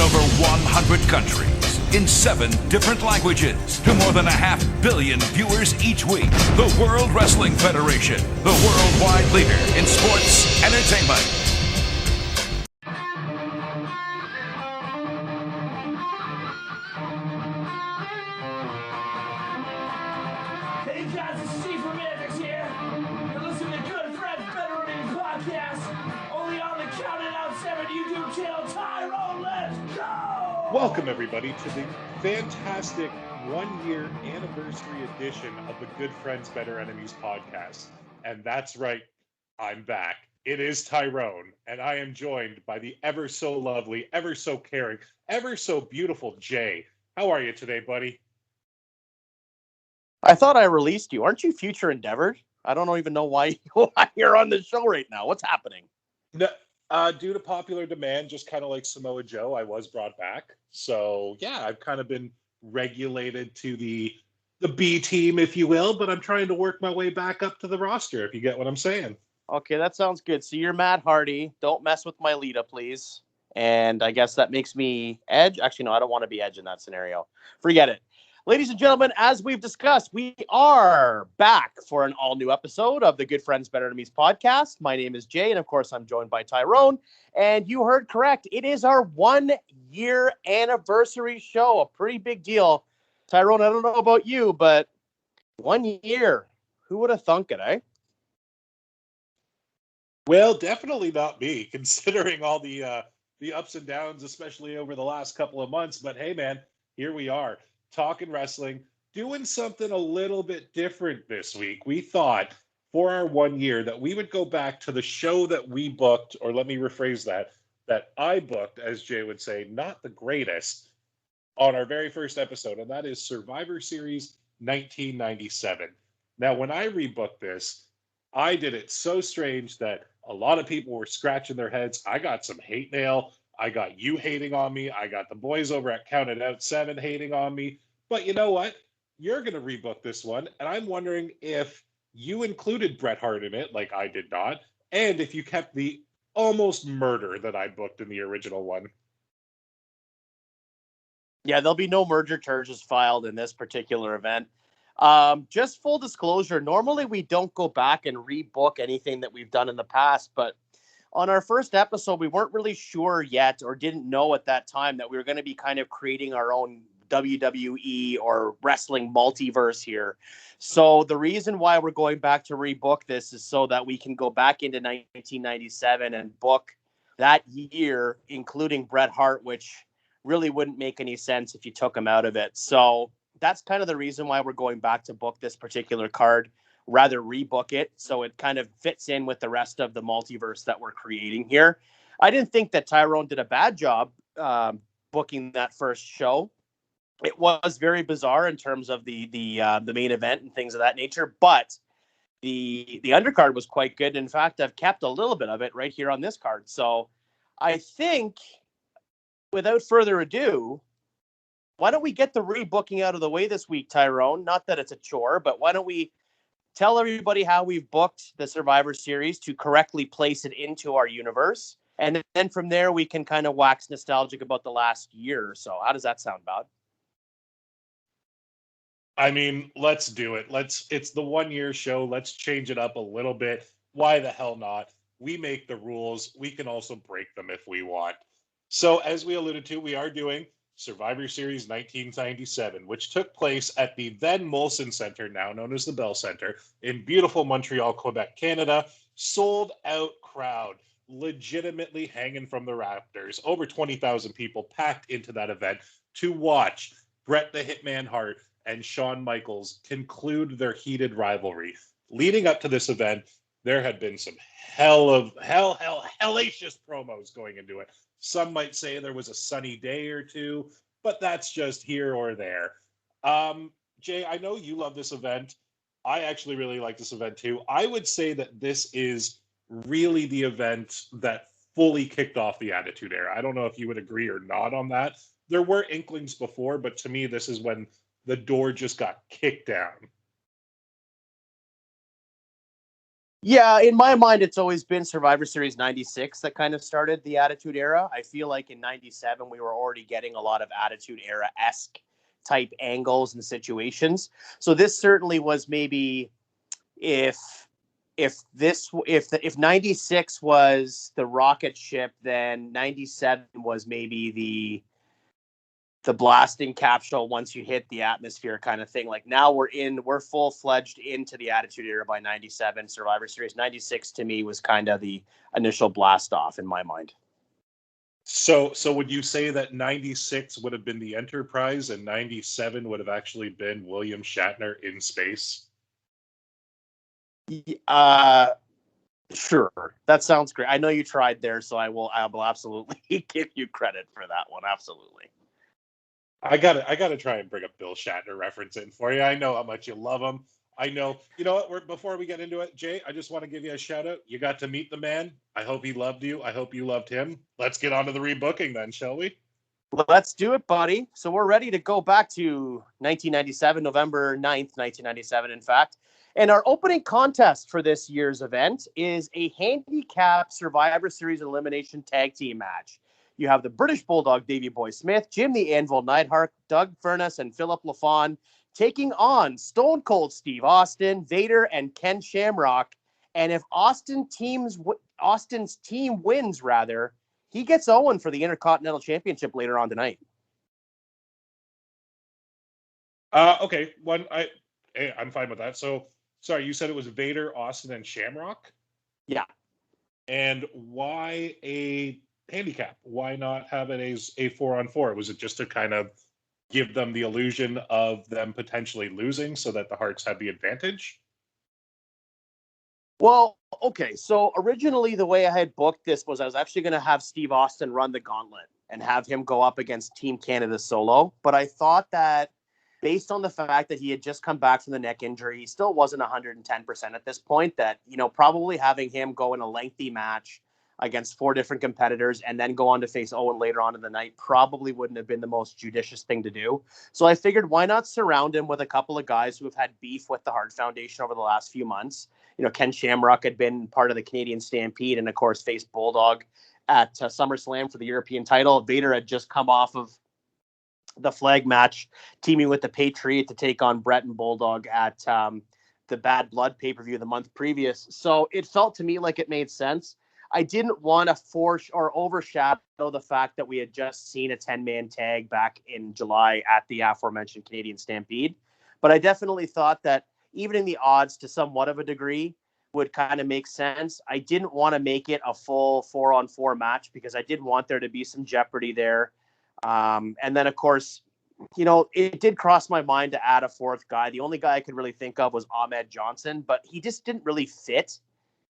over 100 countries, in 7 different languages, to more than 500 million viewers each week. The World Wrestling Federation, the worldwide leader in sports entertainment. Hey guys, it's Steve from Antics here. You're listening to Good Friends Better Running Podcast, only on the Counting Out 7 YouTube channel. Tyrone, let's go! Welcome everybody to the fantastic 1-year anniversary edition of the Good Friends Better Enemies podcast. And that's right, I'm back. It is Tyrone, and I am joined by the ever so lovely, ever so caring, ever so beautiful Jay. How are you today, buddy? I thought I released you. Aren't you future endeavored? I don't even know why you're on the show right now. What's happening? No, due to popular demand, just kind of like Samoa Joe, I was brought back. So yeah, I've kind of been regulated to the B team, if you will, but I'm trying to work my way back up to the roster, if you get what I'm saying. Okay, that sounds good. So you're Matt Hardy. Don't mess with my Lita, please. And I guess that makes me Edge. Actually, no, I don't want to be Edge in that scenario. Forget it. Ladies and gentlemen, as we've discussed, we are back for an all-new episode of the Good Friends Better Enemies podcast. My name is Jay, and of course, I'm joined by Tyrone. And you heard correct. It is our 1-year anniversary show. A pretty big deal. Tyrone, I don't know about you, but 1 year. Who would have thunk it, eh? Well, definitely not me, considering all the ups and downs, especially over the last couple of months. But hey, man, here we are. Talking wrestling, doing something a little bit different this week. We thought for our 1 year that we would go back to the show that we booked, or let me rephrase that I booked, as Jay would say, not the greatest, on our very first episode, and that is Survivor Series 1997. Now, when I rebooked this, I did it so strange that a lot of people were scratching their heads. I got some hate mail. I got you hating on me. I got the boys over at Counted Out 7 hating on me. But you know what? You're going to rebook this one. And I'm wondering if you included Bret Hart in it, like I did not, and if you kept the almost murder that I booked in the original one. Yeah, there'll be no merger charges filed in this particular event. Just full disclosure, normally we don't go back and rebook anything that we've done in the past, but on our first episode, we weren't really sure yet or didn't know at that time that we were going to be kind of creating our own WWE or wrestling multiverse here. So the reason why we're going back to rebook this is so that we can go back into 1997 and book that year, including Bret Hart, which really wouldn't make any sense if you took him out of it. So that's kind of the reason why we're going back to book this particular card, rather rebook it, so it kind of fits in with the rest of the multiverse that we're creating here. I didn't think that Tyrone did a bad job booking that first show. It was very bizarre in terms of the main event and things of that nature, but the undercard was quite good. In fact, I've kept a little bit of it right here on this card. So I think, without further ado, why don't we get the rebooking out of the way this week, Tyrone? Not that it's a chore, but why don't we tell everybody how we've booked the Survivor Series to correctly place it into our universe. And then from there, we can kind of wax nostalgic about the last year or so. How does that sound, bud? I mean, let's do it. It's the 1 year show. Let's change it up a little bit. Why the hell not? We make the rules. We can also break them if we want. So as we alluded to, we are doing Survivor Series 1997, which took place at the then Molson Center, now known as the Bell Center, in beautiful Montreal, Quebec, Canada. Sold out crowd, legitimately hanging from the rafters. Over 20,000 people packed into that event to watch Bret the Hitman Hart and Shawn Michaels conclude their heated rivalry. Leading up to this event, there had been some hellacious promos going into it. Some might say there was a sunny day or two, but that's just here or there. Jay, I know you love this event. I actually really like this event too. I would say that this is really the event that fully kicked off the Attitude Era. I don't know if you would agree or not on that. There were inklings before, but to me, this is when the door just got kicked down. Yeah, in my mind, it's always been Survivor Series 96 that kind of started the Attitude Era. I feel like in 97, we were already getting a lot of Attitude Era-esque type angles and situations. So this certainly was maybe if if 96 was the rocket ship, then 97 was maybe the blasting capsule once you hit the atmosphere kind of thing. Like now we're full-fledged into the Attitude Era by 97. Survivor Series 96 to me was kind of the initial blast off in my mind. So would you say that 96 would have been the Enterprise and 97 would have actually been William Shatner in space? Sure. That sounds great. I know you tried there, so I will absolutely give you credit for that one. Absolutely. I gotta try and bring a Bill Shatner reference in for you. I know how much you love him. I know. You know what? Before we get into it, Jay, I just want to give you a shout out. You got to meet the man. I hope he loved you. I hope you loved him. Let's get on to the rebooking then, shall we? Let's do it, buddy. So we're ready to go back to 1997, November 9th, 1997, in fact. And our opening contest for this year's event is a Handicapped Survivor Series Elimination Tag Team match. You have the British Bulldog Davey Boy Smith, Jim the Anvil Neidhart, Doug Furness, and Philip LaFawn taking on Stone Cold Steve Austin, Vader, and Ken Shamrock. And if Austin's team wins, he gets Owen for the Intercontinental Championship later on tonight. Okay. I'm fine with that. So, sorry, you said it was Vader, Austin, and Shamrock? Yeah. And why a handicap? Why not have it as a 4-on-4? Was it just to kind of give them the illusion of them potentially losing so that the Hearts had the advantage? Well, okay. So originally the way I had booked this was I was actually going to have Steve Austin run the gauntlet and have him go up against Team Canada solo. But I thought that based on the fact that he had just come back from the neck injury, he still wasn't 110% at this point, that, probably having him go in a lengthy match against 4 different competitors and then go on to face Owen later on in the night probably wouldn't have been the most judicious thing to do. So I figured, why not surround him with a couple of guys who have had beef with the Hart Foundation over the last few months. Ken Shamrock had been part of the Canadian Stampede and, of course, faced Bulldog at SummerSlam for the European title. Vader had just come off of the flag match, teaming with the Patriot to take on Brett and Bulldog at the Bad Blood pay-per-view the month previous. So it felt to me like it made sense. I didn't want to force or overshadow the fact that we had just seen a 10-man tag back in July at the aforementioned Canadian Stampede. But I definitely thought that evening the odds to somewhat of a degree would kind of make sense. I didn't want to make it a full 4-on-4 match because I did want there to be some jeopardy there. And then, of course, it did cross my mind to add a 4th guy. The only guy I could really think of was Ahmed Johnson, but he just didn't really fit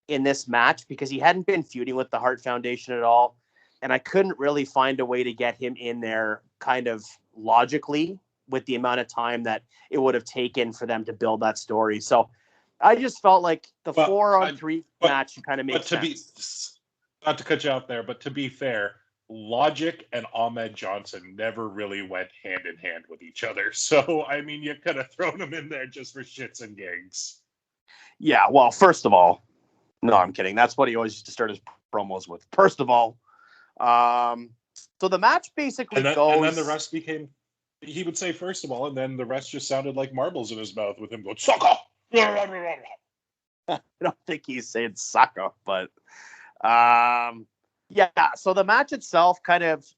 in this match because he hadn't been feuding with the Hart Foundation at all. And I couldn't really find a way to get him in there kind of logically with the amount of time that it would have taken for them to build that story. So I just felt like the 4-on-3 match kind of makes sense. Not to cut you out there, but to be fair, Logic and Ahmed Johnson never really went hand in hand with each other. So, I mean, you could have thrown them in there just for shits and gigs. Yeah, well, first of all, no, I'm kidding. That's what he always used to start his promos with. First of all, so the match basically goes... And then the rest became... He would say, first of all, and then the rest just sounded like marbles in his mouth with him going, sucker! I don't think he's saying sucker, but... yeah, so the match itself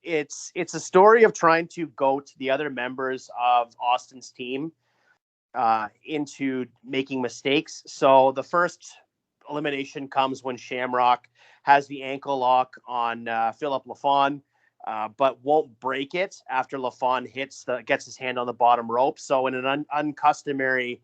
it's a story of trying to goat the other members of Austin's team into making mistakes. So the first elimination comes when Shamrock has the ankle lock on Philip LaFawn, but won't break it after LaFawn gets his hand on the bottom rope. So in an uncustomary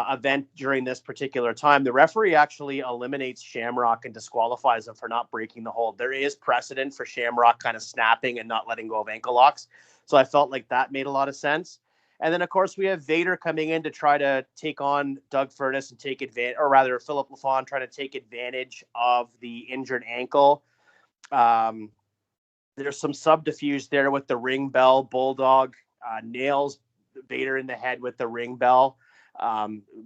event during this particular time, the referee actually eliminates Shamrock and disqualifies him for not breaking the hold. There is precedent for Shamrock kind of snapping and not letting go of ankle locks. So I felt like that made a lot of sense. And then, of course, we have Vader coming in to try to take on Doug Furness and take advantage, or rather Philip LaFawn trying to take advantage of the injured ankle. There's some subterfuge there with the ring bell. Bulldog nails Vader in the head with the ring bell.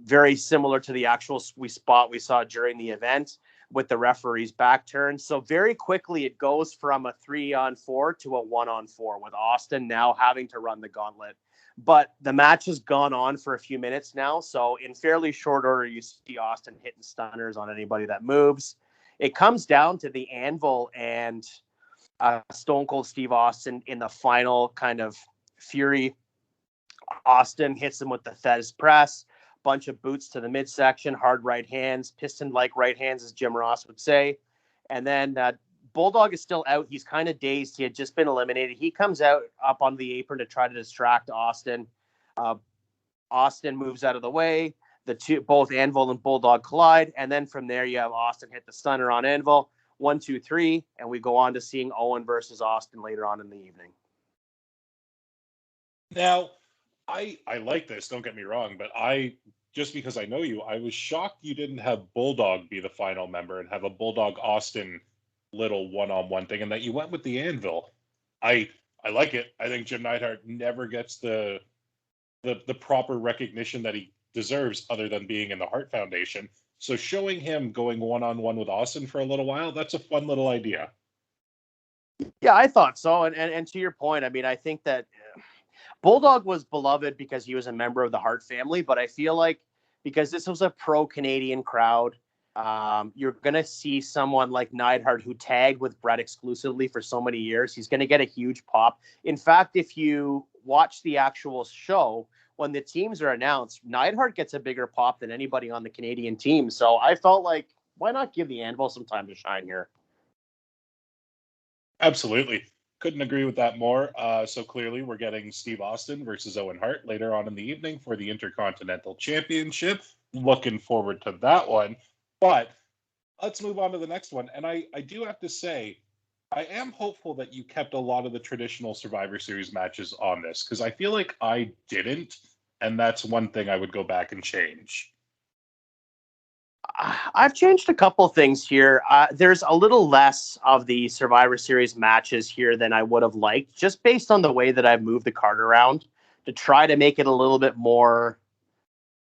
Very similar to the actual spot we saw during the event with the referee's back turn. So very quickly it goes from a 3-on-4 to a 1-on-4 with Austin now having to run the gauntlet. But the match has gone on for a few minutes now. So in fairly short order, you see Austin hitting stunners on anybody that moves. It comes down to the Anvil and Stone Cold Steve Austin in the final kind of fury. Austin hits him with the Fez press, bunch of boots to the midsection, hard right hands, piston-like right hands, as Jim Ross would say. And then Bulldog is still out. He's kind of dazed. He had just been eliminated. He comes out up on the apron to try to distract Austin. Austin moves out of the way. Both Anvil and Bulldog collide. And then from there, you have Austin hit the stunner on Anvil. 1, 2, 3. And we go on to seeing Owen versus Austin later on in the evening. Now, I like this, don't get me wrong, but just because I know you, I was shocked you didn't have Bulldog be the final member and have a Bulldog Austin little one-on-one thing, and that you went with the Anvil. I like it. I think Jim Neidhart never gets the proper recognition that he deserves other than being in the Hart Foundation. So showing him going one-on-one with Austin for a little while, that's a fun little idea. Yeah, I thought so. And to your point, I mean, I think that Bulldog was beloved because he was a member of the Hart family, but I feel like because this was a pro-Canadian crowd, you're going to see someone like Neidhart who tagged with Brett exclusively for so many years. He's going to get a huge pop. In fact, if you watch the actual show, when the teams are announced, Neidhart gets a bigger pop than anybody on the Canadian team. So I felt like, why not give the Anvil some time to shine here? Absolutely. Couldn't agree with that more. So clearly we're getting Steve Austin versus Owen Hart later on in the evening for the Intercontinental Championship. Looking forward to that one. But let's move on to the next one. And I do have to say, I am hopeful that you kept a lot of the traditional Survivor Series matches on this, because I feel like I didn't. And that's one thing I would go back and change. I've changed a couple things here. There's a little less of the Survivor Series matches here than I would have liked, just based on the way that I've moved the card around to try to make it a little bit more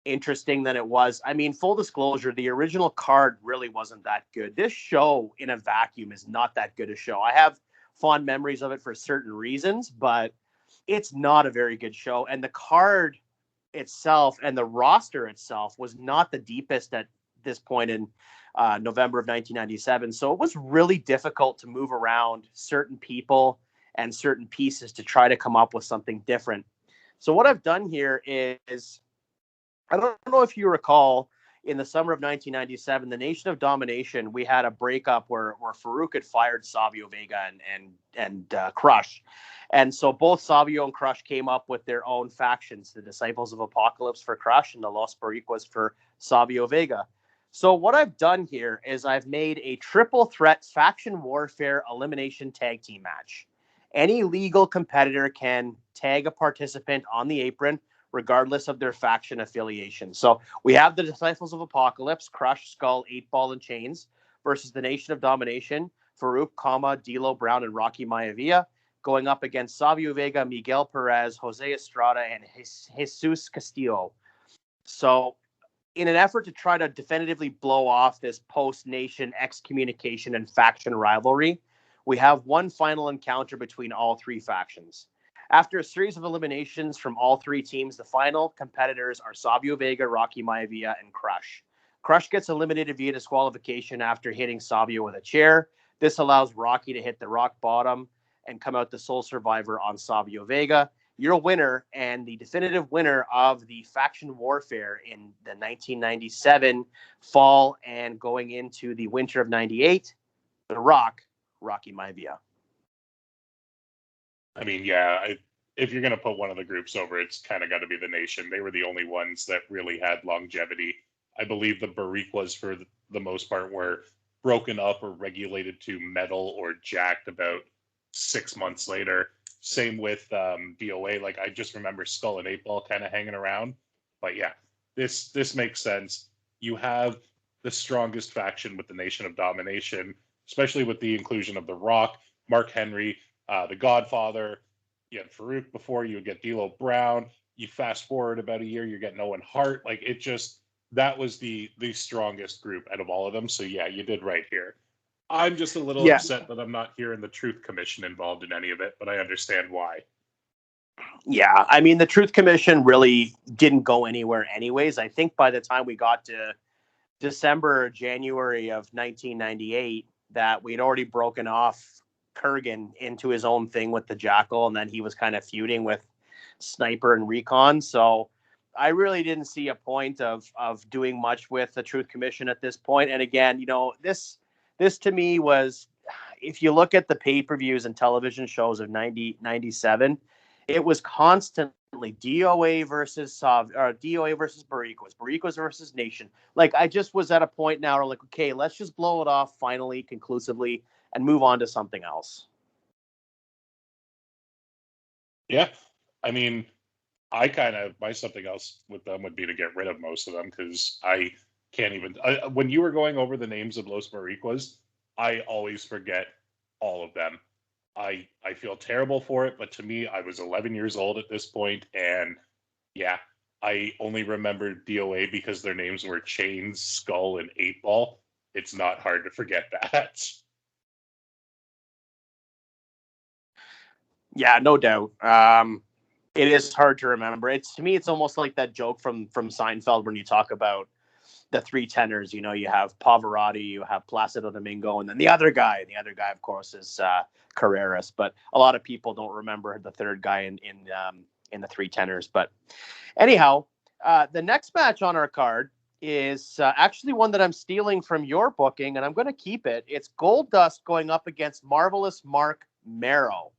interesting than it was. I mean, full disclosure, the original card really wasn't that good. This show in a vacuum is not that good a show. I have fond memories of it for certain reasons, but it's not a very good show. And the card itself and the roster itself was not the deepest at this point in November of 1997. So it was really difficult to move around certain people and certain pieces to try to come up with something different. So what I've done here is, I don't know if you recall, in the summer of 1997, the Nation of Domination, we had a breakup where Farouk had fired Savio Vega and Crush. And so both Savio and Crush came up with their own factions, the Disciples of Apocalypse for Crush and the Los Boricuas for Savio Vega. So what I've done here is I've made a triple threat faction warfare elimination tag team match. Any legal competitor can tag a participant on the apron, regardless of their faction affiliation. So we have the Disciples of Apocalypse, Crush, Skull, 8-Ball, and Chains versus the Nation of Domination, Farouk, D'Lo Brown, and Rocky Maivia, going up against Savio Vega, Miguel Perez, Jose Estrada, and Jesus Castillo. So in an effort to try to definitively blow off this post-nation excommunication and faction rivalry, we have one final encounter between all three factions. After a series of eliminations from all three teams, the final competitors are Savio Vega, Rocky Maivia, and Crush. Crush gets eliminated via disqualification after hitting Savio with a chair. This allows Rocky to hit the rock bottom and come out the sole survivor on Savio Vega. Your winner and the definitive winner of the faction warfare in the 1997 fall and going into the winter of 98, The Rock, Rocky Maivia. I mean, yeah, if you're going to put one of the groups over, it's kind of got to be the Nation. They were the only ones that really had longevity. I believe the Boricuas, for the most part, were broken up or regulated to metal or jacked about 6 months later. Same with DOA. Like, I just remember Skull and 8-Ball kind of hanging around. But yeah, this makes sense. You have the strongest faction with the Nation of Domination, especially with the inclusion of The Rock, Mark Henry, the Godfather. You had Farouk before. You would get D'Lo Brown. You fast forward about a year, you're getting Owen Hart. Like, it just, that was the strongest group out of all of them. So yeah, you did right here. I'm just a little Yeah. upset that I'm not hearing the Truth Commission involved in any of it, but I understand why. Yeah, I mean, the Truth Commission really didn't go anywhere anyways. I think by the time we got to December or January of 1998, that we'd already broken off Kurgan into his own thing with the Jackal, and then he was kind of feuding with Sniper and Recon. So I really didn't see a point of doing much with the Truth Commission at this point. And again, you know, this to me was, if you look at the pay-per-views and television shows of 97, it was constantly DOA versus DOA versus Barriquas versus Nation. Like, I just was at a point now where, like, okay, let's just blow it off finally, conclusively, and move on to something else. Yeah. I mean, my something else with them would be to get rid of most of them, because I can't even, when you were going over the names of Los Mariquas, I always forget all of them. I feel terrible for it, but to me, I was 11 years old at this point, and yeah, I only remember DOA because their names were Chains, Skull, and 8-Ball. It's not hard to forget that. Yeah, no doubt. It is hard to remember. To me, it's almost like that joke from Seinfeld when you talk about the three tenors. You know, you have Pavarotti, you have Placido Domingo, and then the other guy. The other guy, of course, is Carreras. But a lot of people don't remember the third guy in the three tenors. But anyhow, the next match on our card is actually one that I'm stealing from your booking, and I'm going to keep it. It's Goldust going up against Marvelous Mark Marrow.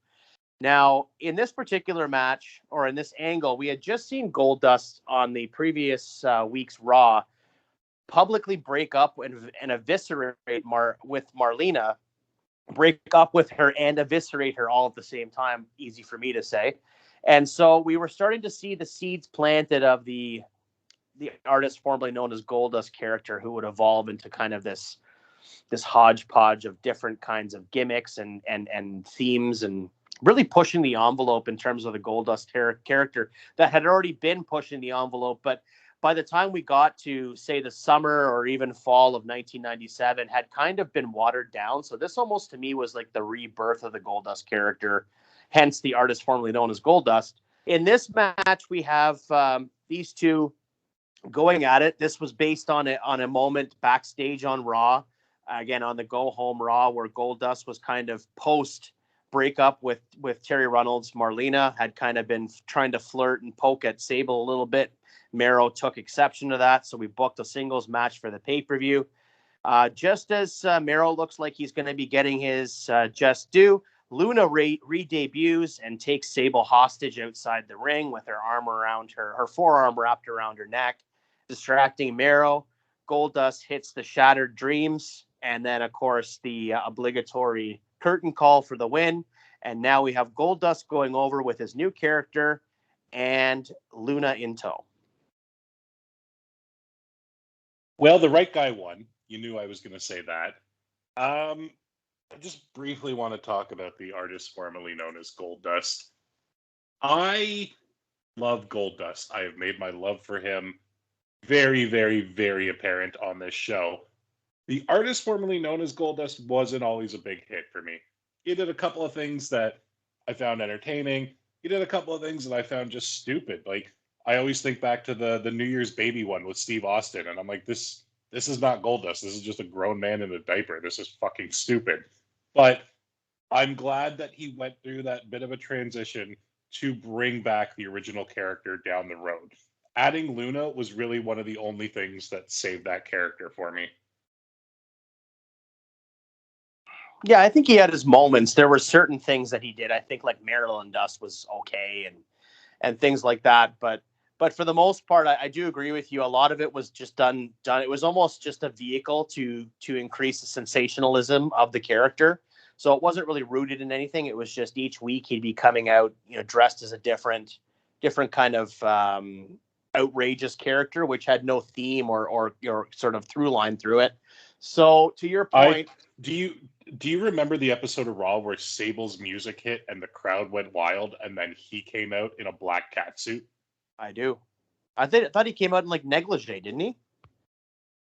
Now, in this particular match, or in this angle, we had just seen Goldust on the previous week's Raw publicly break up and eviscerate with Marlena, break up with her and eviscerate her all at the same time. Easy for me to say. And so we were starting to see the seeds planted of the artist formerly known as Goldust character, who would evolve into kind of this hodgepodge of different kinds of gimmicks and themes, and really pushing the envelope in terms of the Goldust character that had already been pushing the envelope. But by the time we got to, say, the summer or even fall of 1997, had kind of been watered down. So this almost to me was like the rebirth of the Goldust character, hence the artist formerly known as Goldust. In this match, we have these two going at it. This was based on a moment backstage on Raw, again on the Go Home Raw, where Goldust was kind of post breakup with Terry Runnels. Marlena had kind of been trying to flirt and poke at Sable a little bit. Marrow took exception to that, so we booked a singles match for the pay-per-view. Just as Marrow looks like he's going to be getting his just due, Luna re-debuts and takes Sable hostage outside the ring with her arm around her forearm wrapped around her neck, distracting Marrow. Goldust hits the Shattered Dreams, and then, of course, the obligatory curtain call for the win. And now we have Goldust going over with his new character and Luna in tow. Well, the right guy won. You knew I was going to say that. I just briefly want to talk about the artist formerly known as Goldust. I love Goldust. I have made my love for him very, very, very apparent on this show. The artist formerly known as Goldust wasn't always a big hit for me. He did a couple of things that I found entertaining. He did a couple of things that I found just stupid. Like, I always think back to the New Year's Baby one with Steve Austin, and I'm like, this is not Goldust. This is just a grown man in a diaper. This is fucking stupid. But I'm glad that he went through that bit of a transition to bring back the original character down the road. Adding Luna was really one of the only things that saved that character for me. Yeah, I think he had his moments. There were certain things that he did. I think like Marilyn Dust was okay and things like that. But for the most part, I do agree with you. A lot of it was just done. It was almost just a vehicle to increase the sensationalism of the character. So it wasn't really rooted in anything. It was just each week he'd be coming out, dressed as a different kind of outrageous character, which had no theme or sort of through line through it. So to your point, do you remember the episode of Raw where Sable's music hit and the crowd went wild, and then he came out in a black catsuit? I do. I thought he came out in like negligee, didn't he?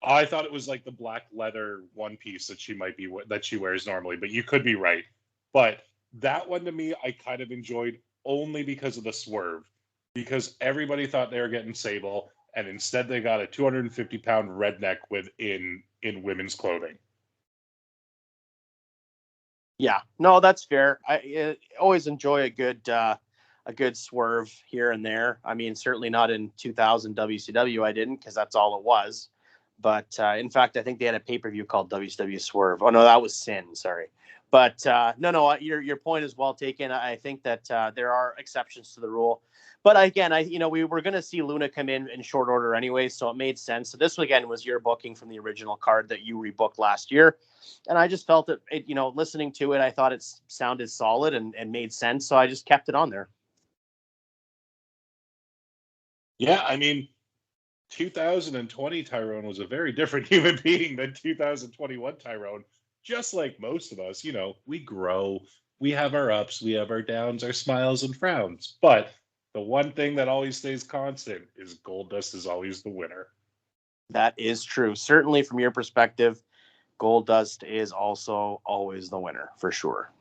I thought it was like the black leather one piece that she wears normally, but you could be right. But that one to me, I kind of enjoyed only because of the swerve, because everybody thought they were getting Sable, and instead they got a 250-pound redneck in women's clothing. Yeah, no, that's fair. I always enjoy a good swerve here and there. I mean, certainly not in 2000 WCW. I didn't, because that's all it was. But in fact, I think they had a pay-per-view called WCW Swerve. Oh no, that was Sin. Sorry. But no, your point is well taken. I think that there are exceptions to the rule. But again, we were going to see Luna come in short order anyway, so it made sense. So this weekend was your booking from the original card that you rebooked last year, and I just felt it listening to it, I thought it sounded solid and made sense, so I just kept it on there. Yeah, I mean, 2020 Tyrone was a very different human being than 2021 Tyrone. Just like most of us, we grow, we have our ups, we have our downs, our smiles and frowns. But the one thing that always stays constant is Goldust is always the winner. That is true. Certainly from your perspective, Goldust is also always the winner, for sure.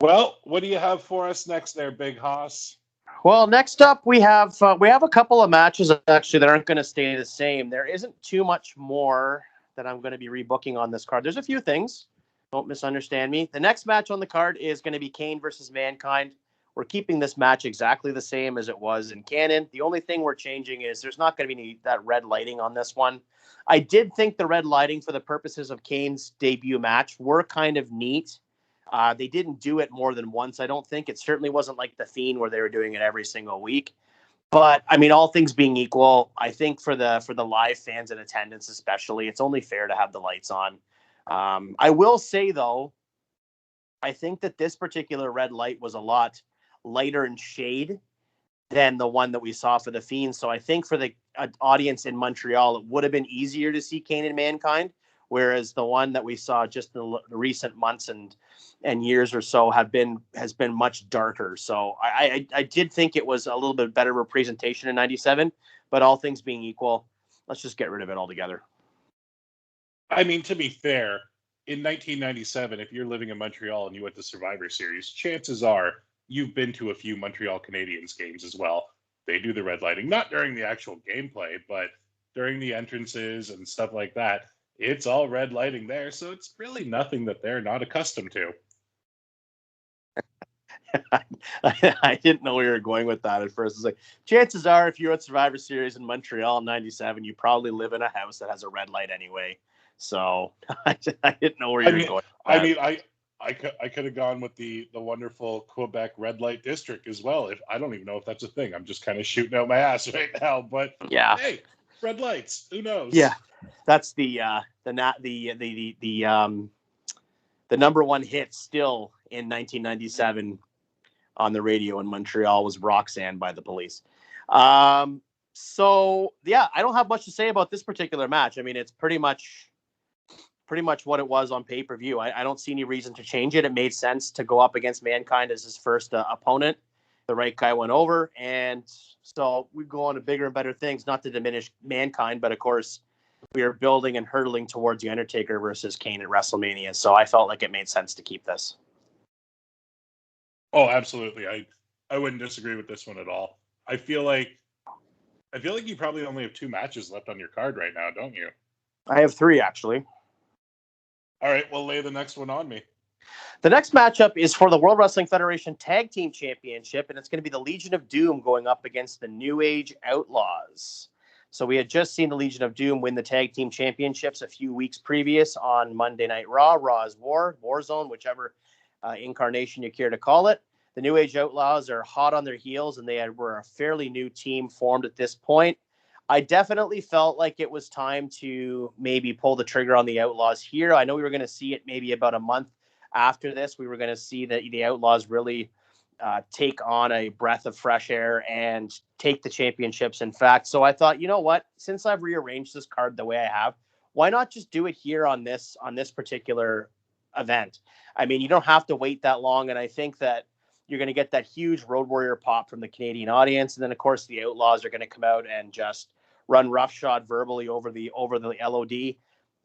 Well, what do you have for us next there, Big Hoss? Well, next up we have a couple of matches actually that aren't going to stay the same. There isn't too much more that I'm going to be rebooking on this card. There's a few things. Don't misunderstand me. The next match on the card is going to be Kane versus Mankind. We're keeping this match exactly the same as it was in canon. The only thing we're changing is there's not going to be that red lighting on this one. I did think the red lighting for the purposes of Kane's debut match were kind of neat. They didn't do it more than once, I don't think. It certainly wasn't like The Fiend where they were doing it every single week. But I mean, all things being equal, I think for the live fans in attendance, especially, it's only fair to have the lights on. I will say though, I think that this particular red light was a lot lighter in shade than the one that we saw for The Fiend. So I think for the audience in Montreal, it would have been easier to see Kane and Mankind, whereas the one that we saw just in the recent months and years or so has been much darker. So I did think it was a little bit better representation in 97, but all things being equal, let's just get rid of it altogether. I mean, to be fair, in 1997, if you're living in Montreal and you went to Survivor Series, chances are you've been to a few Montreal Canadiens games as well. They do the red lighting, not during the actual gameplay, but during the entrances and stuff like that. It's all red lighting there, so it's really nothing that they're not accustomed to. I didn't know where you were going with that at first. It's like, chances are, if you're at Survivor Series in Montreal in 97, you probably live in a house that has a red light anyway. So I didn't know where you were going with that. I mean, I could have gone with the wonderful Quebec red light district as well. If I don't even know if that's a thing. I'm just kind of shooting out my ass right now. But yeah, hey, red lights. Who knows? Yeah, that's the number one hit still in 1997 on the radio in Montreal was Roxanne by the Police. So yeah, I don't have much to say about this particular match. I mean, it's pretty much what it was on pay-per-view. I don't see any reason to change it. It made sense to go up against Mankind as his first opponent. The right guy went over, and so we go on to bigger and better things, not to diminish Mankind, but of course we are building and hurtling towards the Undertaker versus Kane at WrestleMania. So I felt like it made sense to keep this. Oh, absolutely. I wouldn't disagree with this one at all. I feel like you probably only have 2 matches left on your card right now, don't you? I have 3 actually. All right, well, lay the next one on me. The next matchup is for the World Wrestling Federation Tag Team Championship, and it's going to be the Legion of Doom going up against the New Age Outlaws. So we had just seen the Legion of Doom win the Tag Team Championships a few weeks previous on Monday Night Raw, Raw's Warzone, whichever incarnation you care to call it. The New Age Outlaws are hot on their heels, and were a fairly new team formed at this point. I definitely felt like it was time to maybe pull the trigger on the Outlaws here. I know we were going to see it maybe about a month after this. We were going to see that the Outlaws really take on a breath of fresh air and take the championships, in fact. So I thought, you know what? Since I've rearranged this card the way I have, why not just do it here on this particular event? I mean, you don't have to wait that long, and I think that You're going to get that huge Road Warrior pop from the Canadian audience. And then, of course, the Outlaws are going to come out and just run roughshod verbally over the LOD.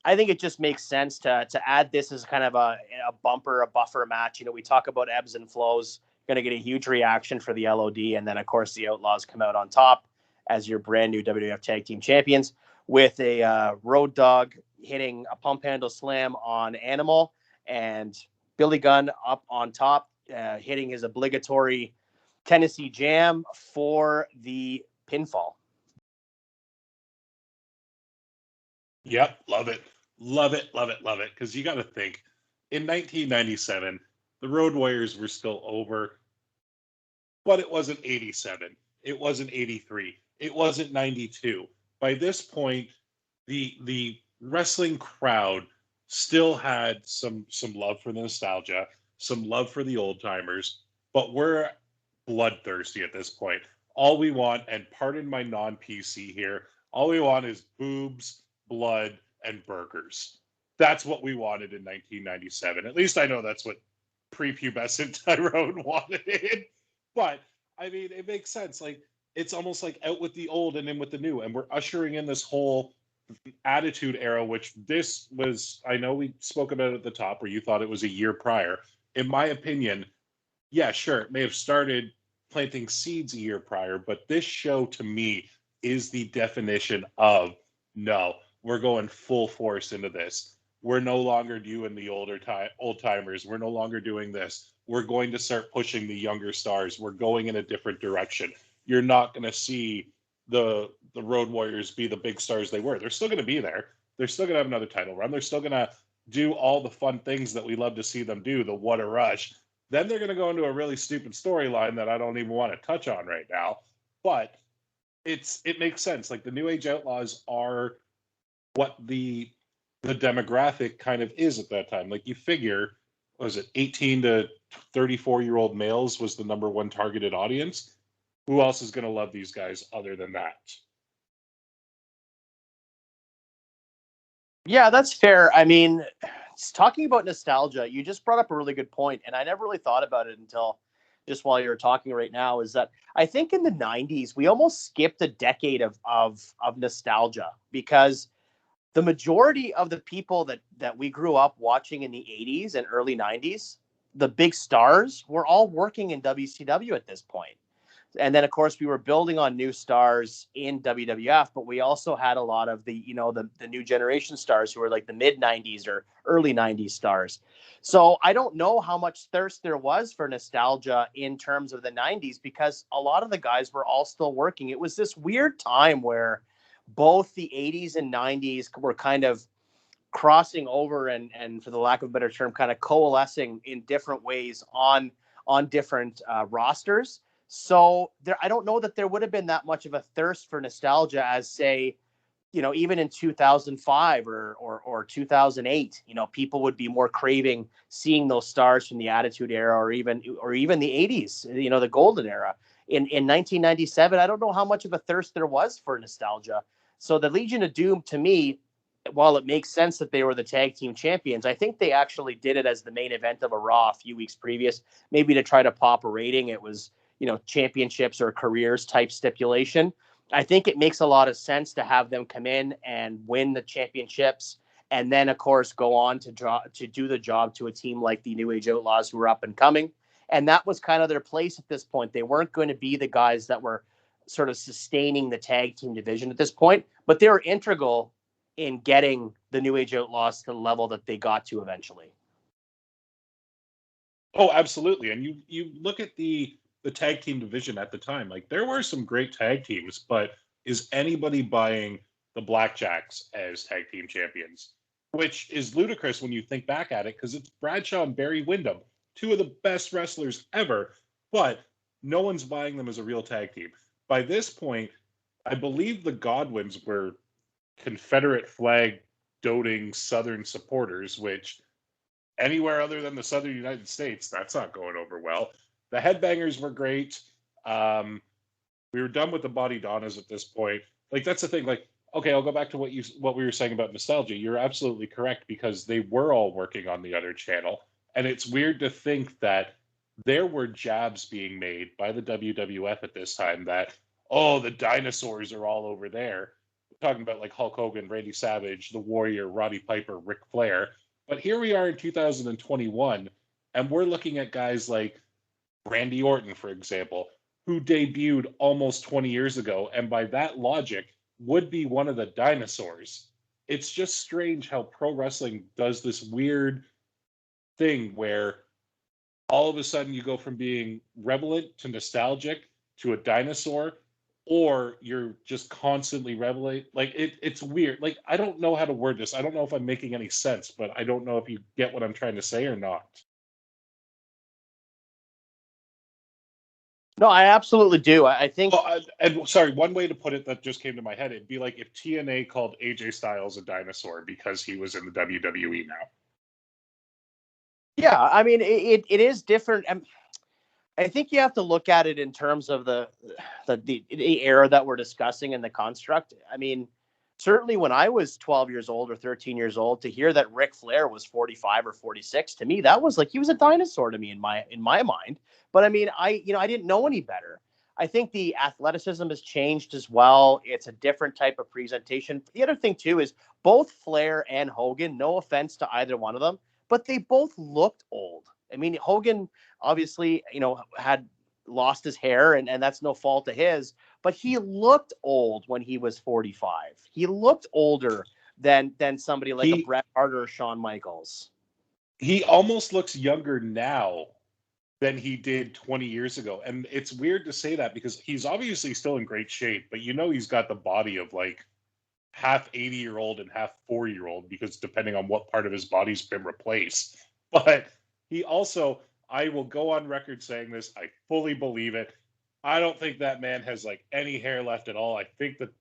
I think it just makes sense to add this as kind of a buffer match. You know, we talk about ebbs and flows. Going to get a huge reaction for the LOD. And then, of course, the Outlaws come out on top as your brand new WWF Tag Team Champions with a Road Dogg hitting a pump handle slam on Animal and Billy Gunn up on top, hitting his obligatory Tennessee Jam for the pinfall. Yep, love it. Love it, love it, love it. Because you got to think, in 1997, the Road Warriors were still over, but it wasn't 87. It wasn't 83. It wasn't 92. By this point, the wrestling crowd still had some love for the nostalgia, some love for the old timers, but we're bloodthirsty at this point. All we want, and pardon my non-PC here, all we want is boobs, blood, and burgers. That's what we wanted in 1997. At least I know that's what prepubescent Tyrone wanted. But, I mean, it makes sense. Like, it's almost like out with the old and in with the new. And we're ushering in this whole attitude era, which this was, I know we spoke about it at the top where you thought it was a year prior. In my opinion, yeah, sure, it may have started planting seeds a year prior, but this show to me is the definition of no, we're going full force into this. We're no longer doing the old timers. We're no longer doing this. We're going to start pushing the younger stars. We're going in a different direction. You're not going to see the Road Warriors be the big stars they were. They're still going to be there. They're still going to have another title run. They're still going to do all the fun things that we love to see them do, the What a Rush. Then they're going to go into a really stupid storyline that I don't even want to touch on right now. But it makes sense. Like, the New Age Outlaws are what the demographic kind of is at that time. Like, you figure, was it 18 to 34-year-old males was the number one targeted audience? Who else is going to love these guys other than that? Yeah, that's fair. I mean, talking about nostalgia, you just brought up a really good point, and I never really thought about it until just while you're talking right now, is that I think in the 90s, we almost skipped a decade of nostalgia, because the majority of the people that we grew up watching in the 80s and early 90s, the big stars, were all working in WCW at this point. And then, of course, we were building on new stars in WWF, but we also had a lot of the new generation stars who were like the mid 90s or early 90s stars. So I don't know how much thirst there was for nostalgia in terms of the 90s, because a lot of the guys were all still working. It was this weird time where both the 80s and 90s were kind of crossing over and for the lack of a better term, kind of coalescing in different ways on different rosters. So I don't know that there would have been that much of a thirst for nostalgia as, say, even in 2005 or 2008, people would be more craving seeing those stars from the Attitude Era or even the 80s, the golden era. In 1997, I don't know how much of a thirst there was for nostalgia. So the Legion of Doom, to me, while it makes sense that they were the tag team champions, I think they actually did it as the main event of a Raw a few weeks previous, maybe to try to pop a rating. It was, championships or careers type stipulation. I think it makes a lot of sense to have them come in and win the championships, and then, of course, go on to do the job to a team like the New Age Outlaws, who were up and coming. And that was kind of their place at this point. They weren't going to be the guys that were sort of sustaining the tag team division at this point, but they were integral in getting the New Age Outlaws to the level that they got to eventually. Oh, absolutely. And you look at the tag team division at the time, like, there were some great tag teams, but is anybody buying the Blackjacks as tag team champions? Which is ludicrous when you think back at it, because it's Bradshaw and Barry Windham, two of the best wrestlers ever, but no one's buying them as a real tag team. By this point, I believe the Godwins were Confederate flag doting Southern supporters, which anywhere other than the Southern United States, that's not going over well. The Headbangers were great. We were done with the Body Donnas at this point. Like, that's the thing. Like, okay, I'll go back to what we were saying about nostalgia. You're absolutely correct, because they were all working on the other channel. And it's weird to think that there were jabs being made by the WWF at this time that, oh, the dinosaurs are all over there. We're talking about like Hulk Hogan, Randy Savage, The Warrior, Roddy Piper, Ric Flair. But here we are in 2021, and we're looking at guys like Randy Orton, for example, who debuted almost 20 years ago, and by that logic, would be one of the dinosaurs. It's just strange how pro wrestling does this weird thing where all of a sudden you go from being relevant to nostalgic to a dinosaur, or you're just constantly relevant. Like it's weird. Like I don't know how to word this. I don't know if I'm making any sense, but I don't know if you get what I'm trying to say or not. No, I absolutely do. I think. Well, and sorry, one way to put it that just came to my head, it'd be like if TNA called AJ Styles a dinosaur because he was in the WWE now. Yeah, I mean, it is different. I think you have to look at it in terms of the era that we're discussing and the construct. I mean, certainly when I was 12 years old or 13 years old, to hear that Ric Flair was 45 or 46, to me, that was like he was a dinosaur to me in my mind. But I mean, I didn't know any better. I think the athleticism has changed as well. It's a different type of presentation. The other thing too is both Flair and Hogan, no offense to either one of them, but they both looked old. I mean, Hogan obviously, had lost his hair, and that's no fault of his, but he looked old when he was 45. He looked older than somebody like a Bret Hart or Shawn Michaels. He almost looks younger now than he did 20 years ago. And it's weird to say that because he's obviously still in great shape, but he's got the body of like half 80-year-old and half 4-year-old because depending on what part of his body's been replaced. But he also, I will go on record saying this, I fully believe it. I don't think that man has like any hair left at all. I think that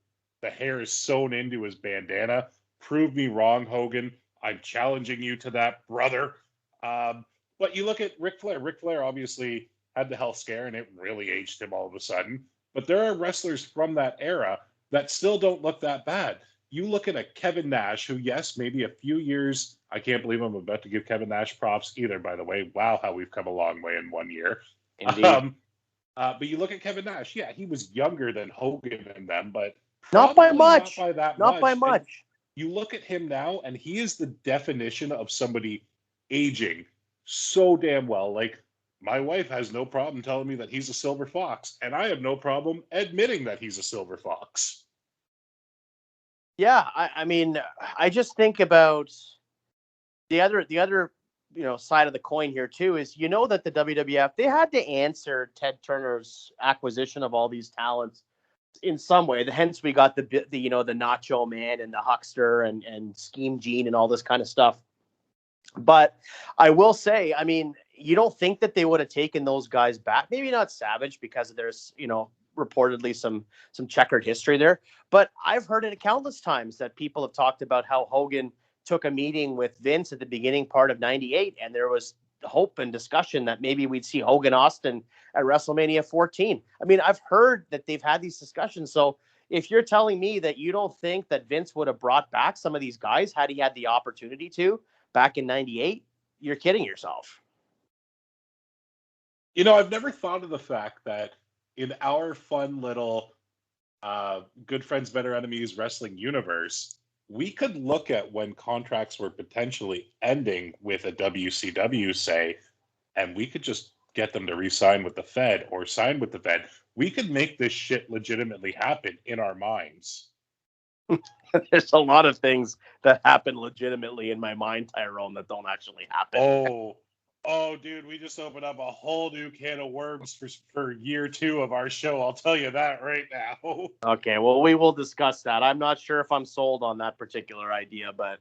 the hair is sewn into his bandana. Prove me wrong, Hogan. I'm challenging you to that, brother. But you look at Ric Flair. Ric Flair obviously had the health scare, and it really aged him all of a sudden. But there are wrestlers from that era that still don't look that bad. You look at a Kevin Nash, who, yes, maybe a few years. I can't believe I'm about to give Kevin Nash props either, by the way. Wow, how we've come a long way in 1 year. Indeed. But you look at Kevin Nash. Yeah, he was younger than Hogan and them, but not by much. Not by that not much. By much. And you look at him now, and he is the definition of somebody aging so damn well. Like, my wife has no problem telling me that he's a silver fox, and I have no problem admitting that he's a silver fox. Yeah, I mean, I just think about the other side of the coin here too is that the WWF, they had to answer Ted Turner's acquisition of all these talents in some way. Hence we got the Nacho Man and the Huckster and Scheme Gene and all this kind of stuff. But I will say, I mean, you don't think that they would have taken those guys back? Maybe not Savage because there's, reportedly some checkered history there. But I've heard it countless times that people have talked about how Hogan took a meeting with Vince at the beginning part of 98, and there was hope and discussion that maybe we'd see Hogan Austin at WrestleMania 14. I mean, I've heard that they've had these discussions. So if you're telling me that you don't think that Vince would have brought back some of these guys had he had the opportunity to back in 98, you're kidding yourself. I've never thought of the fact that in our fun little Good Friends, Better Enemies wrestling universe, we could look at when contracts were potentially ending with a WCW, say, and we could just get them to re-sign with the Fed or sign with the Fed. We could make this shit legitimately happen in our minds. There's a lot of things that happen legitimately in my mind, Tyrone, that don't actually happen. Oh, dude, we just opened up a whole new can of worms for year 2 of our show. I'll tell you that right now. Okay, well, we will discuss that. I'm not sure if I'm sold on that particular idea, but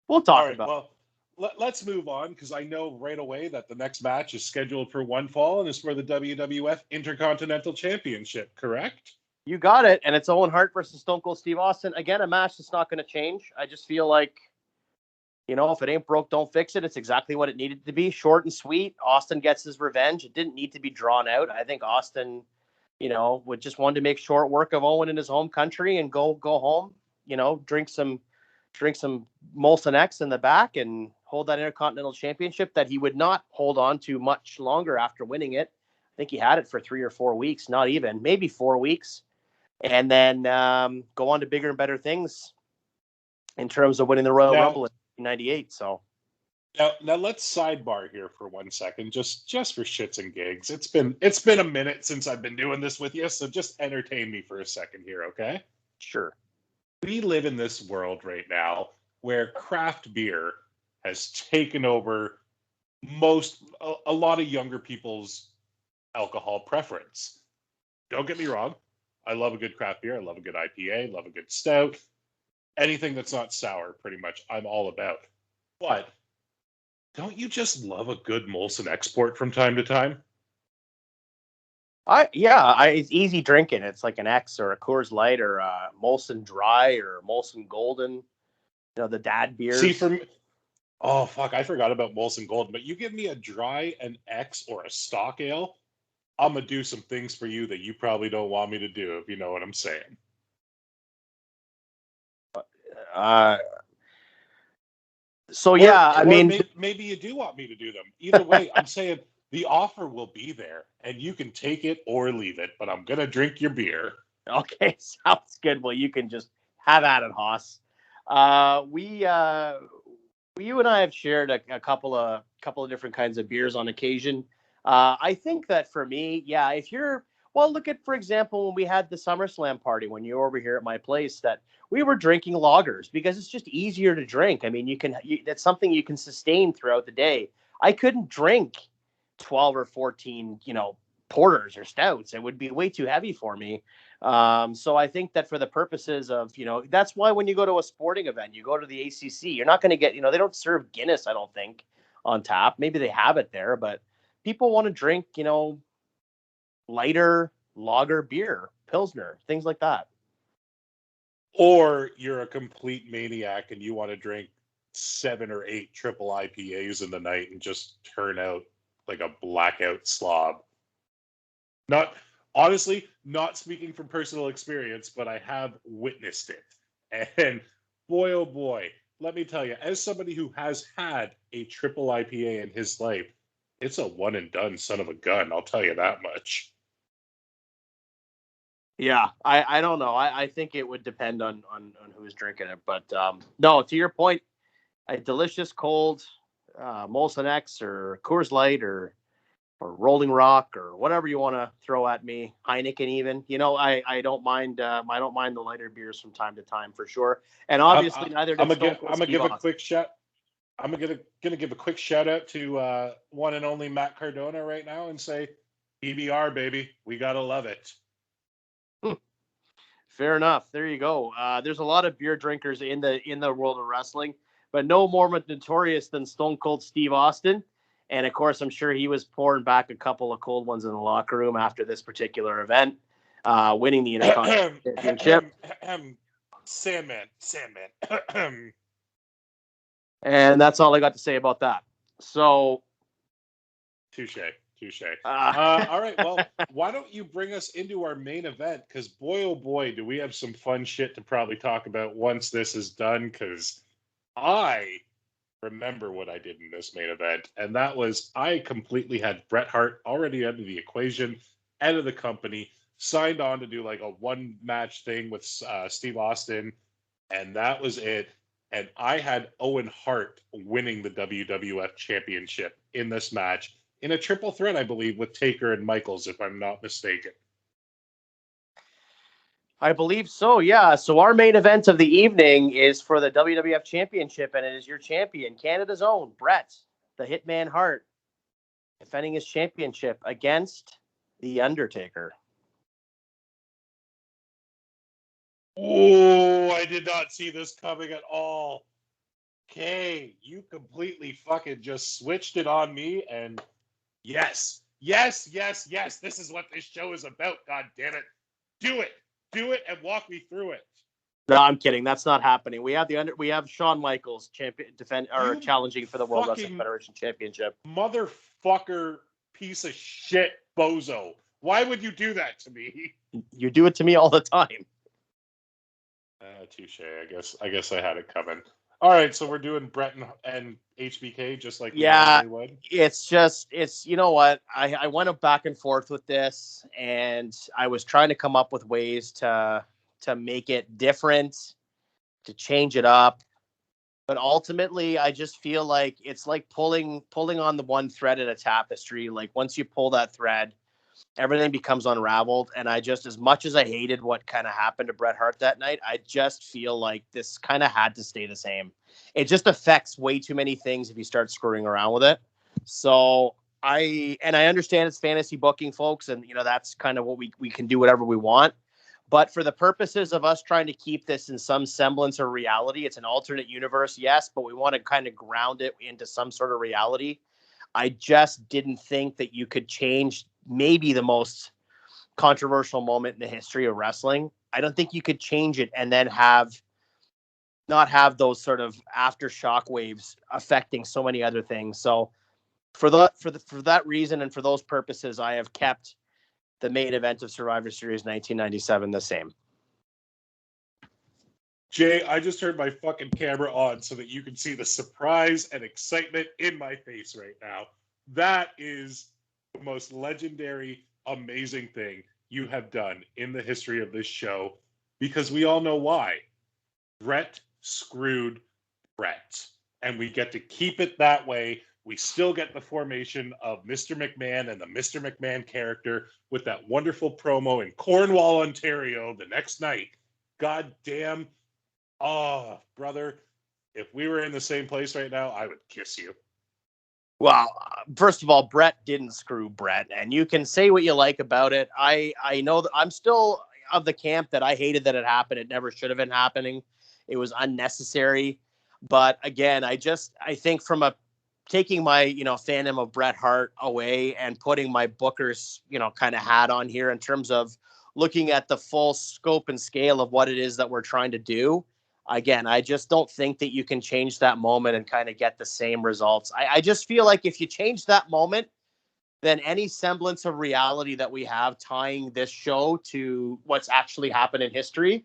we'll talk about it. Well, let's move on because I know right away that the next match is scheduled for one fall and is for the WWF Intercontinental Championship, correct? You got it, and it's Owen Hart versus Stone Cold Steve Austin. Again, a match that's not going to change. I just feel like, if it ain't broke, don't fix it. It's exactly what it needed to be. Short and sweet. Austin gets his revenge. It didn't need to be drawn out. I think Austin, would just want to make short work of Owen in his home country and go home, drink some drink some Molson X in the back and hold that Intercontinental Championship that he would not hold on to much longer after winning it. I think he had it for 3 or 4 weeks, not even, maybe 4 weeks, and then go on to bigger and better things in terms of winning the Royal Rumble in '98. So now let's sidebar here for 1 second, just for shits and gigs. It's been a minute since I've been doing this with you, so just entertain me for a second here, okay? sure. We live in this world right now where craft beer has taken over a lot of younger people's alcohol preference. Don't get me wrong. I love a good craft beer. I love a good IPA, love a good stout. Anything that's not sour, pretty much, I'm all about. But don't you just love a good Molson export from time to time? It's easy drinking. It's like an X or a Coors Light or a Molson Dry or Molson Golden. You know, the dad beers. See, for me, oh fuck, I forgot about Molson Golden. But you give me a dry, an X, or a stock ale, I'm gonna do some things for you that you probably don't want me to do, if you know what I'm saying. Maybe you do want me to do them. Either way, I'm saying the offer will be there, and you can take it or leave it. But I'm gonna drink your beer. Okay, sounds good. Well, you can just have at it, Haas. You and I have shared a couple of different kinds of beers on occasion. I think that for me, if you're look at, for example, when we had the SummerSlam party when you were over here at my place, that we were drinking lagers because it's just easier to drink. I mean, that's something you can sustain throughout the day. I couldn't drink 12 or 14, porters or stouts. It would be way too heavy for me. So I think that for the purposes of, that's why when you go to a sporting event, you go to the ACC, you're not going to get, they don't serve Guinness, I don't think, on tap. Maybe they have it there, but people want to drink, lighter lager beer, Pilsner, things like that. Or you're a complete maniac and you want to drink 7 or 8 triple IPAs in the night and just turn out like a blackout slob. Honestly, not speaking from personal experience, but I have witnessed it. And boy, oh boy, let me tell you, as somebody who has had a triple IPA in his life, it's a one and done son of a gun. I'll tell you that much. Yeah, I don't know. I think it would depend on who's drinking it. But no, to your point, a delicious cold Molson X or Coors Light or Rolling Rock or whatever you want to throw at me, Heineken even. I don't mind. I don't mind the lighter beers from time to time for sure. And obviously, neither does Stone Cold Steve Austin. I'm gonna give a quick shout. I'm gonna give a quick shout out to one and only Matt Cardona right now and say, PBR baby, we gotta love it. Fair enough. There you go. There's a lot of beer drinkers in the world of wrestling, but no more notorious than Stone Cold Steve Austin. And of course, I'm sure he was pouring back a couple of cold ones in the locker room after this particular event, winning the Intercontinental Championship. Sandman. And that's all I got to say about that. So, touche. All right, well, why don't you bring us into our main event? Because boy, oh boy, do we have some fun shit to probably talk about once this is done, because I remember what I did in this main event, and that was I completely had Bret Hart already out of the equation, out of the company, signed on to do like a one-match thing with Steve Austin, and that was it. And I had Owen Hart winning the WWF Championship in this match, in a triple threat, I believe, with Taker and Michaels, if I'm not mistaken. I believe so, yeah. So our main event of the evening is for the WWF Championship, and it is your champion, Canada's own, Bret, the Hitman Hart, defending his championship against The Undertaker. Oh, I did not see this coming at all. Okay, you completely fucking just switched it on me, and yes. This is what this show is about, god damn it. Do it and walk me through it. No, I'm kidding. That's not happening. We have Shawn Michaels challenging for the World Wrestling Federation Championship. Motherfucker piece of shit bozo. Why would you do that to me? You do it to me all the time. Touche. I guess I had it coming. All right, so we're doing Brett and HBK just like we Yeah, normally would. it's you know what? I went back and forth with this, and I was trying to come up with ways to make it different, to change it up. But ultimately, I just feel like it's like pulling on the one thread in a tapestry. Like once you pull that thread, everything becomes unraveled. And I just, as much as I hated what kind of happened to Bret Hart that night, I just feel like this kind of had to stay the same. It just affects way too many things if you start screwing around with it. So I understand it's fantasy booking, folks, and that's kind of what we can do whatever we want. But for the purposes of us trying to keep this in some semblance of reality, it's an alternate universe, yes, but we want to kind of ground it into some sort of reality. I just didn't think that you could change maybe the most controversial moment in the history of wrestling. I don't think you could change it and then not have those sort of aftershock waves affecting so many other things. So for that reason and for those purposes, I have kept the main event of Survivor Series 1997 the same. Jay, I just turned my fucking camera on so that you can see the surprise and excitement in my face right now. That is the most legendary, amazing thing you have done in the history of this show, because we all know why. Bret screwed Bret, and we get to keep it that way. We still get the formation of Mr. McMahon and the Mr. McMahon character with that wonderful promo in Cornwall, Ontario the next night. God damn. Oh, brother, if we were in the same place right now, I would kiss you. Well, first of all, Bret didn't screw Bret, and you can say what you like about it. I know that I'm still of the camp that I hated that it happened. It never should have been happening. It was unnecessary. But again, I think from taking my, fandom of Bret Hart away and putting my Booker's, kind of hat on here in terms of looking at the full scope and scale of what it is that we're trying to do. Again, I just don't think that you can change that moment and kind of get the same results. I just feel like if you change that moment, then any semblance of reality that we have tying this show to what's actually happened in history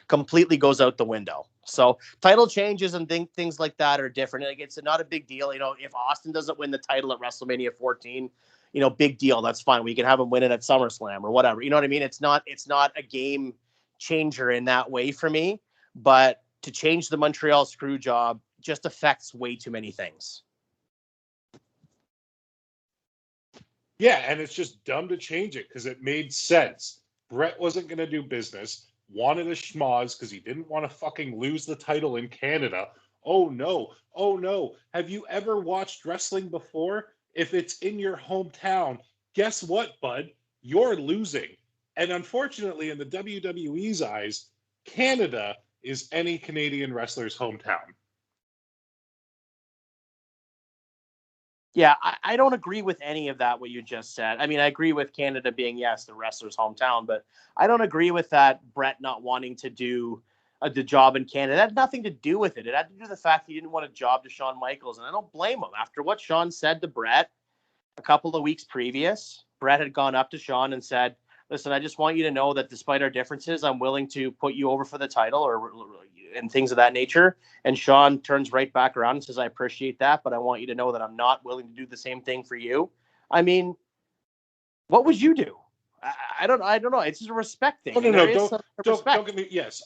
completely goes out the window. So title changes and things like that are different. Like, it's not a big deal. If Austin doesn't win the title at WrestleMania 14, big deal. That's fine. We can have him win it at SummerSlam or whatever. You know what I mean? It's not a game changer in that way for me, but to change the Montreal screw job just affects way too many things. Yeah, and it's just dumb to change it because it made sense. Bret wasn't going to do business, wanted a schmoz because he didn't want to fucking lose the title in Canada. Oh no. Have you ever watched wrestling before? If it's in your hometown, guess what, bud? You're losing. And unfortunately, in the WWE's eyes, Canada is any Canadian wrestler's hometown. Yeah, I don't agree with any of that, what you just said. I mean, I agree with Canada being, yes, the wrestler's hometown, but I don't agree with that Bret not wanting to do the job in Canada. It had nothing to do with it. It had to do with the fact he didn't want a job to Shawn Michaels, and I don't blame him. After what Shawn said to Bret a couple of weeks previous, Bret had gone up to Shawn and said, listen, I just want you to know that despite our differences, I'm willing to put you over for the title and things of that nature. And Shawn turns right back around and says, I appreciate that, but I want you to know that I'm not willing to do the same thing for you. I mean, what would you do? I don't know. It's just a respect thing. No. Don't get me. Yes,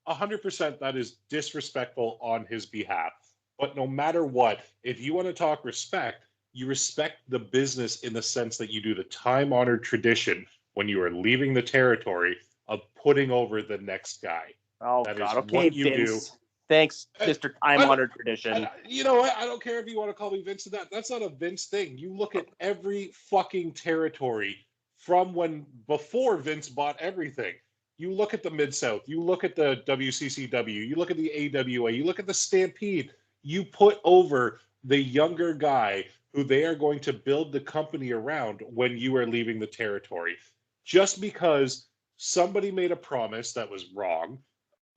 100%. That is disrespectful on his behalf. But no matter what, if you want to talk respect, you respect the business in the sense that you do the time-honored tradition when you are leaving the territory of putting over the next guy. Oh, that God. is Okay, what you Vince. do. Thanks, Mr. Time-honored tradition. You know what? I don't care if you want to call me Vince to that. That's not a Vince thing. You look at every fucking territory from before Vince bought everything. You look at the Mid-South. You look at the WCCW. You look at the AWA. You look at the Stampede. You put over the younger guy who they are going to build the company around when you are leaving the territory. Just because somebody made a promise that was wrong,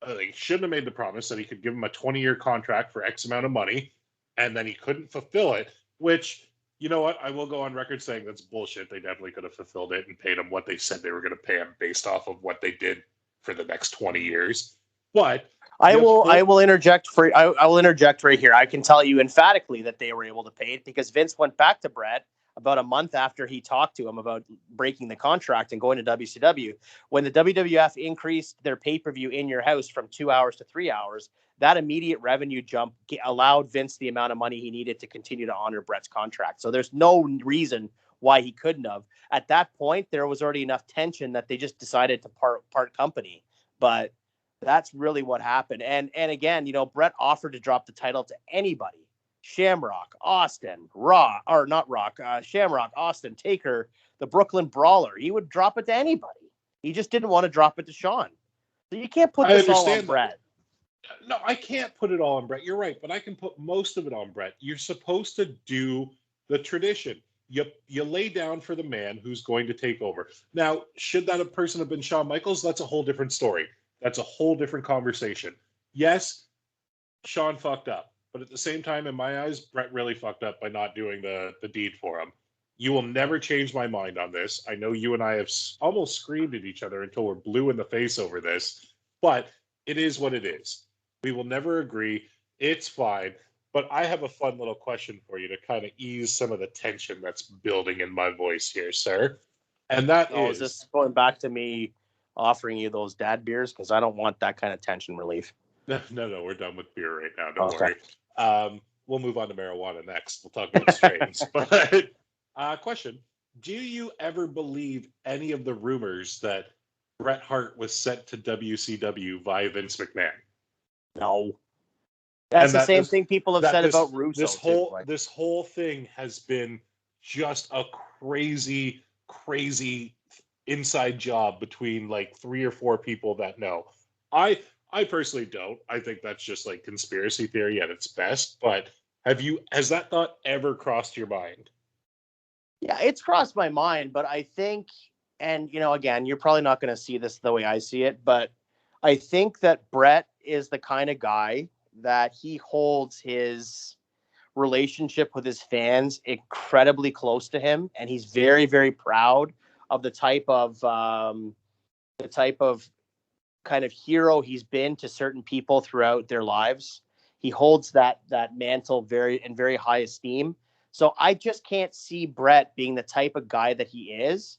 they shouldn't have made the promise that he could give him a 20-year contract for X amount of money, and then he couldn't fulfill it, which, you know what, I will go on record saying that's bullshit. They definitely could have fulfilled it and paid him what they said they were going to pay him based off of what they did for the next 20 years. But I will interject I will interject right here. I can tell you emphatically that they were able to pay it because Vince went back to Brett about a month after he talked to him about breaking the contract and going to WCW. When the WWF increased their pay-per-view in your house from 2 hours to 3 hours, that immediate revenue jump allowed Vince the amount of money he needed to continue to honor Brett's contract. So there's no reason why he couldn't have. At that point, there was already enough tension that they just decided to part company. But that's really what happened. And again, Brett offered to drop the title to anybody. Shamrock, Austin, Shamrock, Austin, Taker, the Brooklyn Brawler. He would drop it to anybody. He just didn't want to drop it to Shawn. So you can't put this all on Brett. No, I can't put it all on Brett. You're right, but I can put most of it on Brett. You're supposed to do the tradition. You lay down for the man who's going to take over. Now, should that person have been Shawn Michaels? That's a whole different story. That's a whole different conversation. Yes, Shawn fucked up. But at the same time, in my eyes, Brett really fucked up by not doing the deed for him. You will never change my mind on this. I know you and I have almost screamed at each other until we're blue in the face over this. But it is what it is. We will never agree. It's fine. But I have a fun little question for you to kind of ease some of the tension that's building in my voice here, sir. And that is this going back to me offering you those dad beers? Because I don't want that kind of tension relief. No, we're done with beer right now. Don't worry. We'll move on to marijuana next. We'll talk about strains. But question, do you ever believe any of the rumors that Bret Hart was sent to WCW via Vince McMahon? No. That's the same thing people have said about Russo. This whole thing has been just a crazy inside job between like 3 or 4 people that know. I personally don't. I think that's just like conspiracy theory at its best. But has that thought ever crossed your mind? Yeah, it's crossed my mind, but I think, and again, you're probably not going to see this the way I see it, but I think that Brett is the kind of guy that he holds his relationship with his fans incredibly close to him, and he's very, very proud of the type of kind of hero he's been to certain people throughout their lives. He holds that mantle in very high esteem. So I just can't see Brett being the type of guy that he is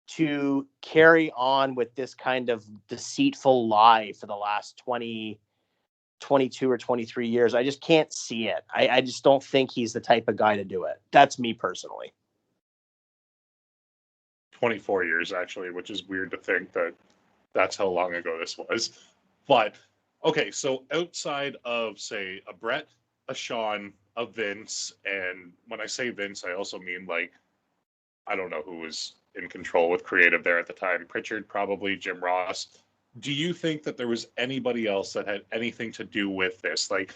to carry on with this kind of deceitful lie for the last 22 or 23 years. I just can't see it. I just don't think he's the type of guy to do it. That's me personally. 24 years, actually, which is weird to think that that's how long ago this was. But, okay, so outside of, say, a Brett, a Shawn, a Vince, and when I say Vince, I also mean, like, I don't know who was in control with creative there at the time. Pritchard, probably, Jim Ross. Do you think that there was anybody else that had anything to do with this? Like,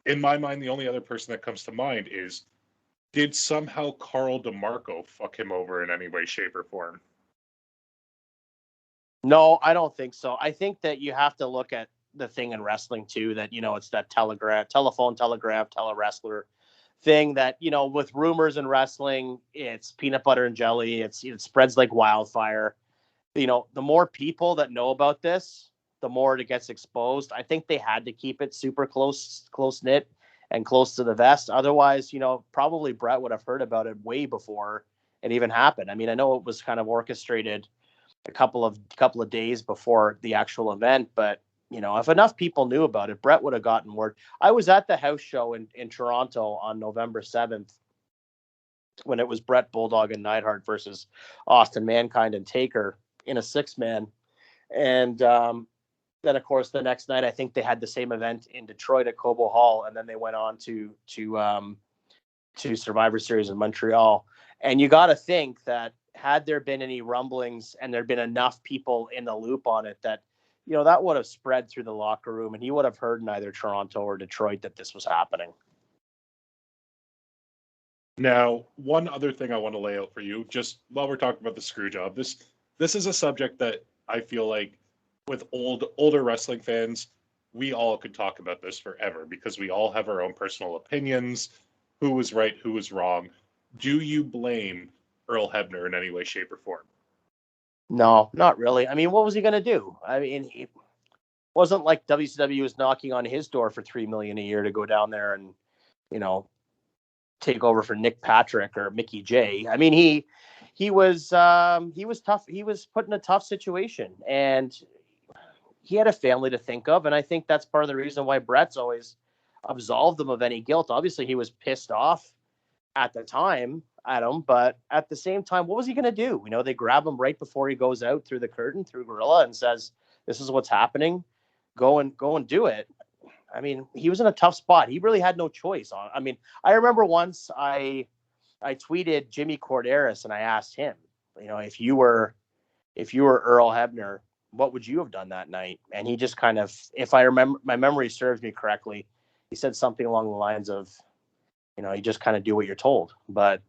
in my mind, the only other person that comes to mind is, did somehow Carl DeMarco fuck him over in any way, shape, or form? No, I don't think so. I think that you have to look at the thing in wrestling too, that, it's that telephone telegraph, telewrestler thing that, with rumors in wrestling, it's peanut butter and jelly. It spreads like wildfire. The more people that know about this, the more it gets exposed. I think they had to keep it super close knit and close to the vest. Otherwise, probably Brett would have heard about it way before it even happened. I mean, I know it was kind of orchestrated a couple of days before the actual event, but if enough people knew about it, Brett would have gotten word. I was at the house show in Toronto on November 7th when it was Brett, Bulldog, and Neidhart versus Austin, Mankind, and Taker in a 6-man. And then, of course, the next night, I think they had the same event in Detroit at Cobo Hall, and then they went on to Survivor Series in Montreal. And you got to think that had there been any rumblings and there'd been enough people in the loop on it, that that would have spread through the locker room, and he would have heard in either Toronto or Detroit that this was happening. Now, one other thing I want to lay out for you, just while we're talking about the screw job, this is a subject that I feel like with older wrestling fans, we all could talk about this forever because we all have our own personal opinions, who was right, who was wrong. Do you blame Earl Hebner in any way, shape, or form? No, not really. I mean, what was he going to do? I mean, it wasn't like WCW was knocking on his door for $3 million a year to go down there and, you know, take over for Nick Patrick or Mickey J. I mean, he was tough. He was put in a tough situation, and he had a family to think of. And I think that's part of the reason why Brett's always absolved him of any guilt. Obviously, he was pissed off at the time at him, but at the same time, what was he going to do? You know, they grab him right before he goes out through the curtain, through Gorilla, and says, "This is what's happening. Go and do it." I mean, he was in a tough spot. He really had no choice. I mean, I remember once I tweeted Jimmy Corderas and I asked him, you know, if you were Earl Hebner, what would you have done that night? And he just kind of, if I remember, my memory serves me correctly, he said something along the lines of, you know, you just kind of do what you're told. But,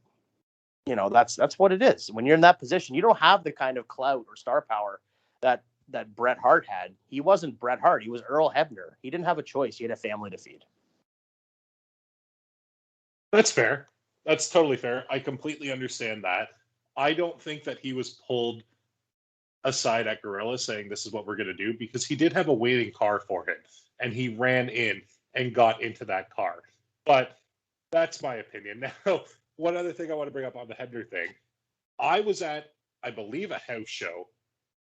you know, that's what it is. When you're in that position, you don't have the kind of clout or star power that Bret Hart had. He wasn't Bret Hart. He was Earl Hebner. He didn't have a choice. He had a family to feed. That's fair. That's totally fair. I completely understand that. I don't think that he was pulled aside at Gorilla saying this is what we're going to do, because he did have a waiting car for him and he ran in and got into that car. But that's my opinion. Now, one other thing I want to bring up on the Hebner thing. I was at, I believe, a house show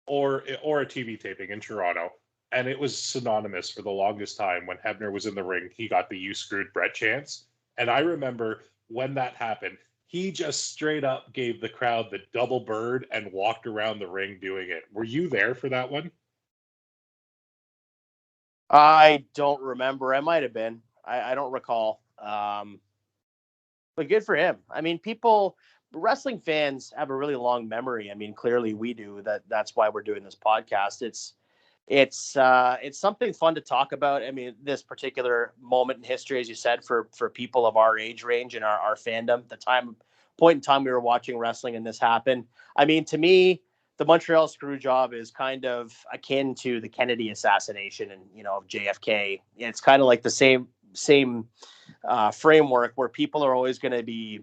or a TV taping in Toronto, and it was synonymous for the longest time. When Hebner was in the ring, he got the "you screwed Brett" chants. And I remember when that happened, he just straight up gave the crowd the double bird and walked around the ring doing it. Were you there for that one? I don't remember. I might have been. I don't recall. But good for him. I mean, wrestling fans have a really long memory. I mean, clearly we do. That's why we're doing this podcast. It's something fun to talk about. I mean, this particular moment in history, as you said, for people of our age range and our fandom, point in time we were watching wrestling and this happened. I mean, to me, the Montreal Screwjob is kind of akin to the Kennedy assassination and, you know, of JFK. It's kind of like the same framework where people are always going to be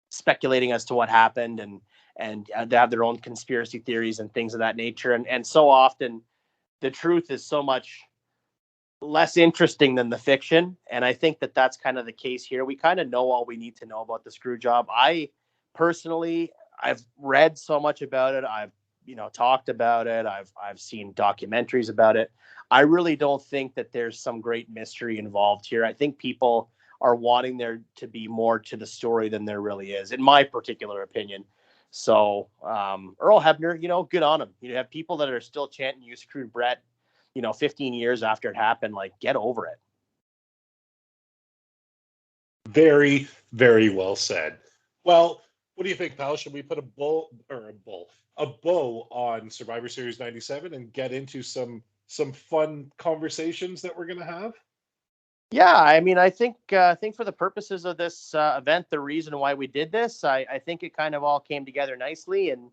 speculating as to what happened and they have their own conspiracy theories and things of that nature. And so often the truth is so much less interesting than the fiction. And I think that that's kind of the case here. We kind of know all we need to know about the Screwjob. I've read so much about it. I've, you know, talked about it. I've seen documentaries about it. I really don't think that there's some great mystery involved here. I think people are wanting there to be more to the story than there really is, in my particular opinion. So Earl Hebner, you know, good on him. You have people that are still chanting "you screwed Brett," you know, 15 years after it happened. Like, get over it. Very, very well said. Well, what do you think, pal? Should we put a bow on Survivor Series 97 and get into some fun conversations that we're going to have? Yeah, I mean, I think for the purposes of this event, the reason why we did this, I think it kind of all came together nicely. And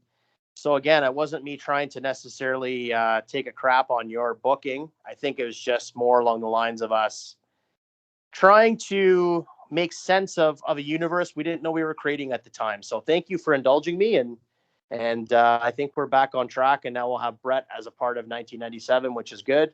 so again, it wasn't me trying to necessarily take a crap on your booking. I think it was just more along the lines of us trying to make sense of a universe we didn't know we were creating at the time. So thank you for indulging me, and I think we're back on track. And now we'll have Brett as a part of 1997, which is good.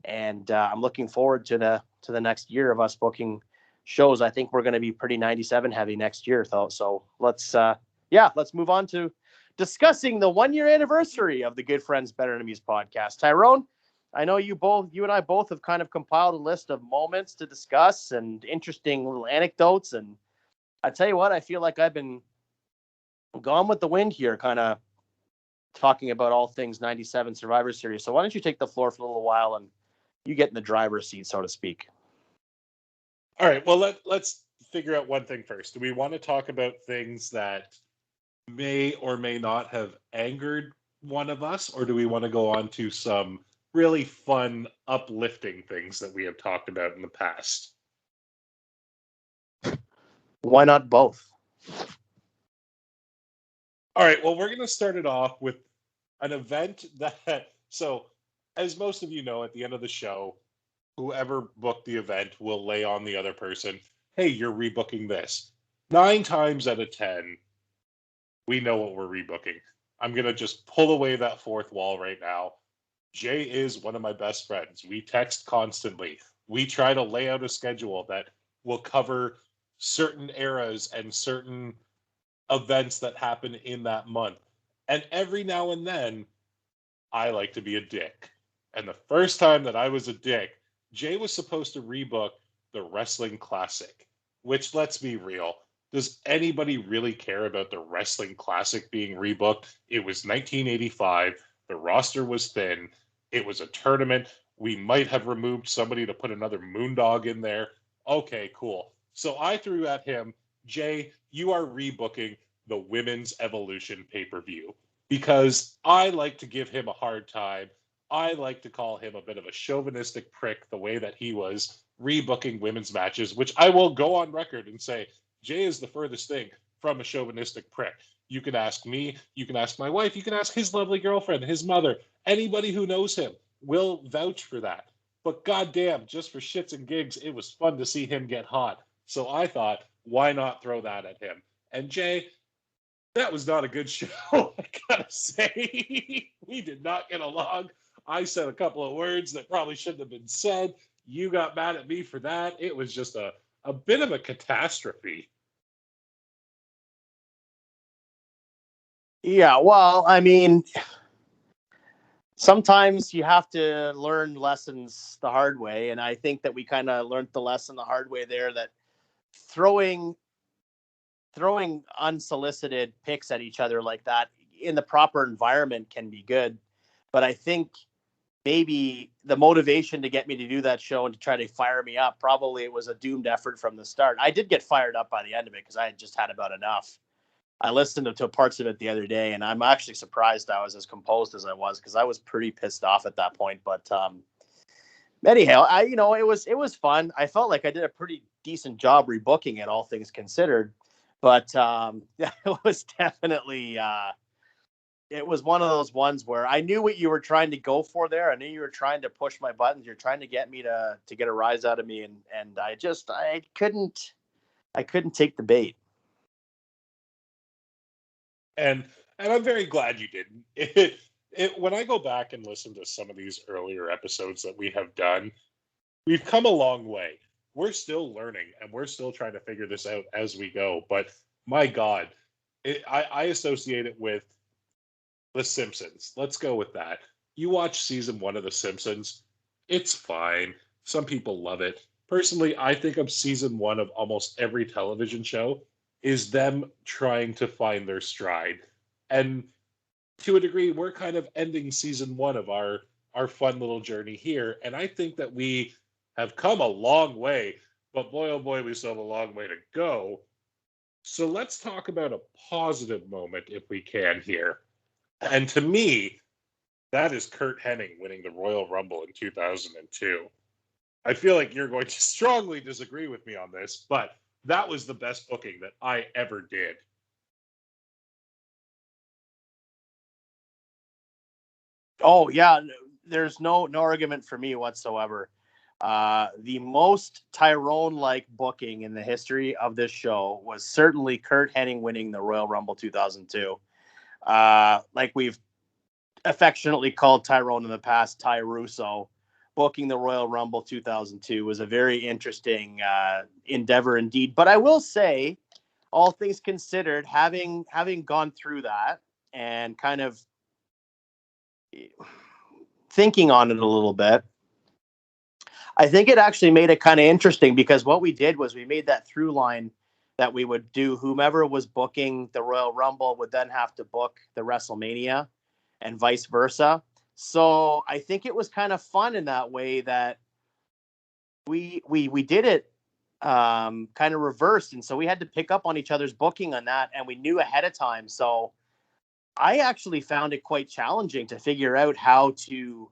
And I'm looking forward to the next year of us booking shows. I think we're going to be pretty 97 heavy next year, though. So let's move on to discussing the 1-year anniversary of the Good Friends, Better Enemies podcast. Tyrone, I know you and I both have kind of compiled a list of moments to discuss and interesting little anecdotes. And I tell you what, I feel like I've been gone with the wind here, kind of talking about all things 97 Survivor Series. So why don't you take the floor for a little while and you get in the driver's seat, so to speak. All right. Well, let's figure out one thing first. Do we want to talk about things that may or may not have angered one of us, or do we want to go on to some really fun, uplifting things that we have talked about in the past? Why not both? All right. Well, we're going to start it off with an event that, so as most of you know, at the end of the show, whoever booked the event will lay on the other person, "Hey, you're rebooking this." 9 times out of 10, we know what we're rebooking. I'm going to just pull away that fourth wall right now. Jay is one of my best friends. We text constantly. We try to lay out a schedule that will cover certain eras and certain events that happen in that month. And every now and then, I like to be a dick. And the first time that I was a dick, Jay was supposed to rebook the Wrestling Classic, which, let's be real, does anybody really care about the Wrestling Classic being rebooked? It was 1985. The roster was thin. It was a tournament. We might have removed somebody to put another Moondog in there. Okay, cool. So I threw at him, Jay, you are rebooking the Women's Evolution pay-per-view, because I like to give him a hard time. I like to call him a bit of a chauvinistic prick the way that he was rebooking women's matches, which I will go on record and say, Jay is the furthest thing from a chauvinistic prick. You can ask me, you can ask my wife, you can ask his lovely girlfriend, his mother, anybody who knows him will vouch for that. But goddamn, just for shits and gigs, it was fun to see him get hot. So I thought, why not throw that at him? And Jay, that was not a good show, I gotta say. We did not get along. I said a couple of words that probably shouldn't have been said. You got mad at me for that. It was just a bit of a catastrophe. Yeah, well, I mean, sometimes you have to learn lessons the hard way. And I think that we kind of learned the lesson the hard way there, that throwing unsolicited picks at each other like that in the proper environment can be good. But I think maybe the motivation to get me to do that show and to try to fire me up, probably it was a doomed effort from the start. I did get fired up by the end of it because I had just had about enough. I listened to parts of it the other day, and I'm actually surprised I was as composed as I was, because I was pretty pissed off at that point. But anyhow, it was fun. I felt like I did a pretty decent job rebooking it, all things considered. But it was definitely it was one of those ones where I knew what you were trying to go for there. I knew you were trying to push my buttons. You're trying to get me to get a rise out of me, and I couldn't take the bait. And I'm very glad you didn't. When I go back and listen to some of these earlier episodes that we have done, we've come a long way. We're still learning, and we're still trying to figure this out as we go. But my God, I associate it with The Simpsons. Let's go with that. You watch season 1 of The Simpsons, it's fine. Some people love it. Personally, I think of season 1 of almost every television show is them trying to find their stride. And to a degree, we're kind of ending season 1 of our fun little journey here. And I think that we have come a long way, but boy, oh boy, we still have a long way to go. So let's talk about a positive moment if we can here. And to me, that is Curt Hennig winning the Royal Rumble in 2002. I feel like you're going to strongly disagree with me on this, but that was the best booking that I ever did. Oh yeah, there's no argument for me whatsoever. The most Tyrone-like booking in the history of this show was certainly Curt Hennig winning the Royal Rumble 2002. Like we've affectionately called Tyrone in the past, Ty Russo, booking the Royal Rumble 2002 was a very interesting endeavor indeed. But I will say, all things considered, having gone through that and kind of thinking on it a little bit, I think it actually made it kind of interesting, because what we did was we made that through line that we would do. Whomever was booking the Royal Rumble would then have to book the WrestleMania and vice versa. So I think it was kind of fun in that way that we did it kind of reversed. And so we had to pick up on each other's booking on that, and we knew ahead of time. So I actually found it quite challenging to figure out how to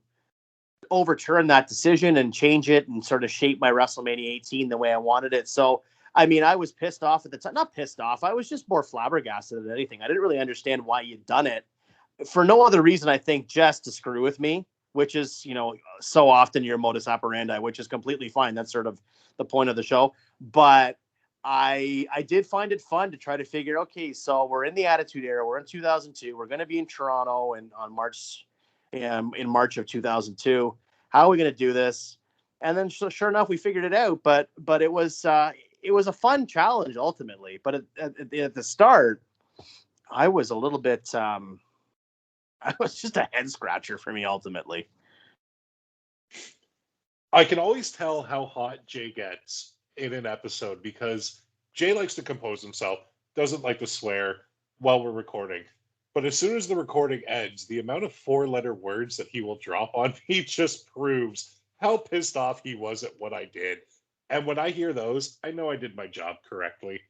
overturn that decision and change it and sort of shape my WrestleMania 18 the way I wanted it. So, I mean, I was pissed off at the time. Not pissed off. I was just more flabbergasted than anything. I didn't really understand why you'd done it. For no other reason, I think, just to screw with me, which is, so often your modus operandi, which is completely fine. That's sort of the point of the show. But I did find it fun to try to figure, okay, so we're in the Attitude Era. We're in 2002. We're going to be in Toronto in March of 2002. How are we going to do this? And then sure enough, we figured it out. But it was a fun challenge ultimately. But at the start, I was a little bit. I was just a head scratcher for me ultimately. I can always tell how hot Jay gets in an episode because Jay likes to compose himself, doesn't like to swear while we're recording. But as soon as the recording ends, the amount of 4-letter words that he will drop on me just proves how pissed off he was at what I did. And when I hear those, I know I did my job correctly.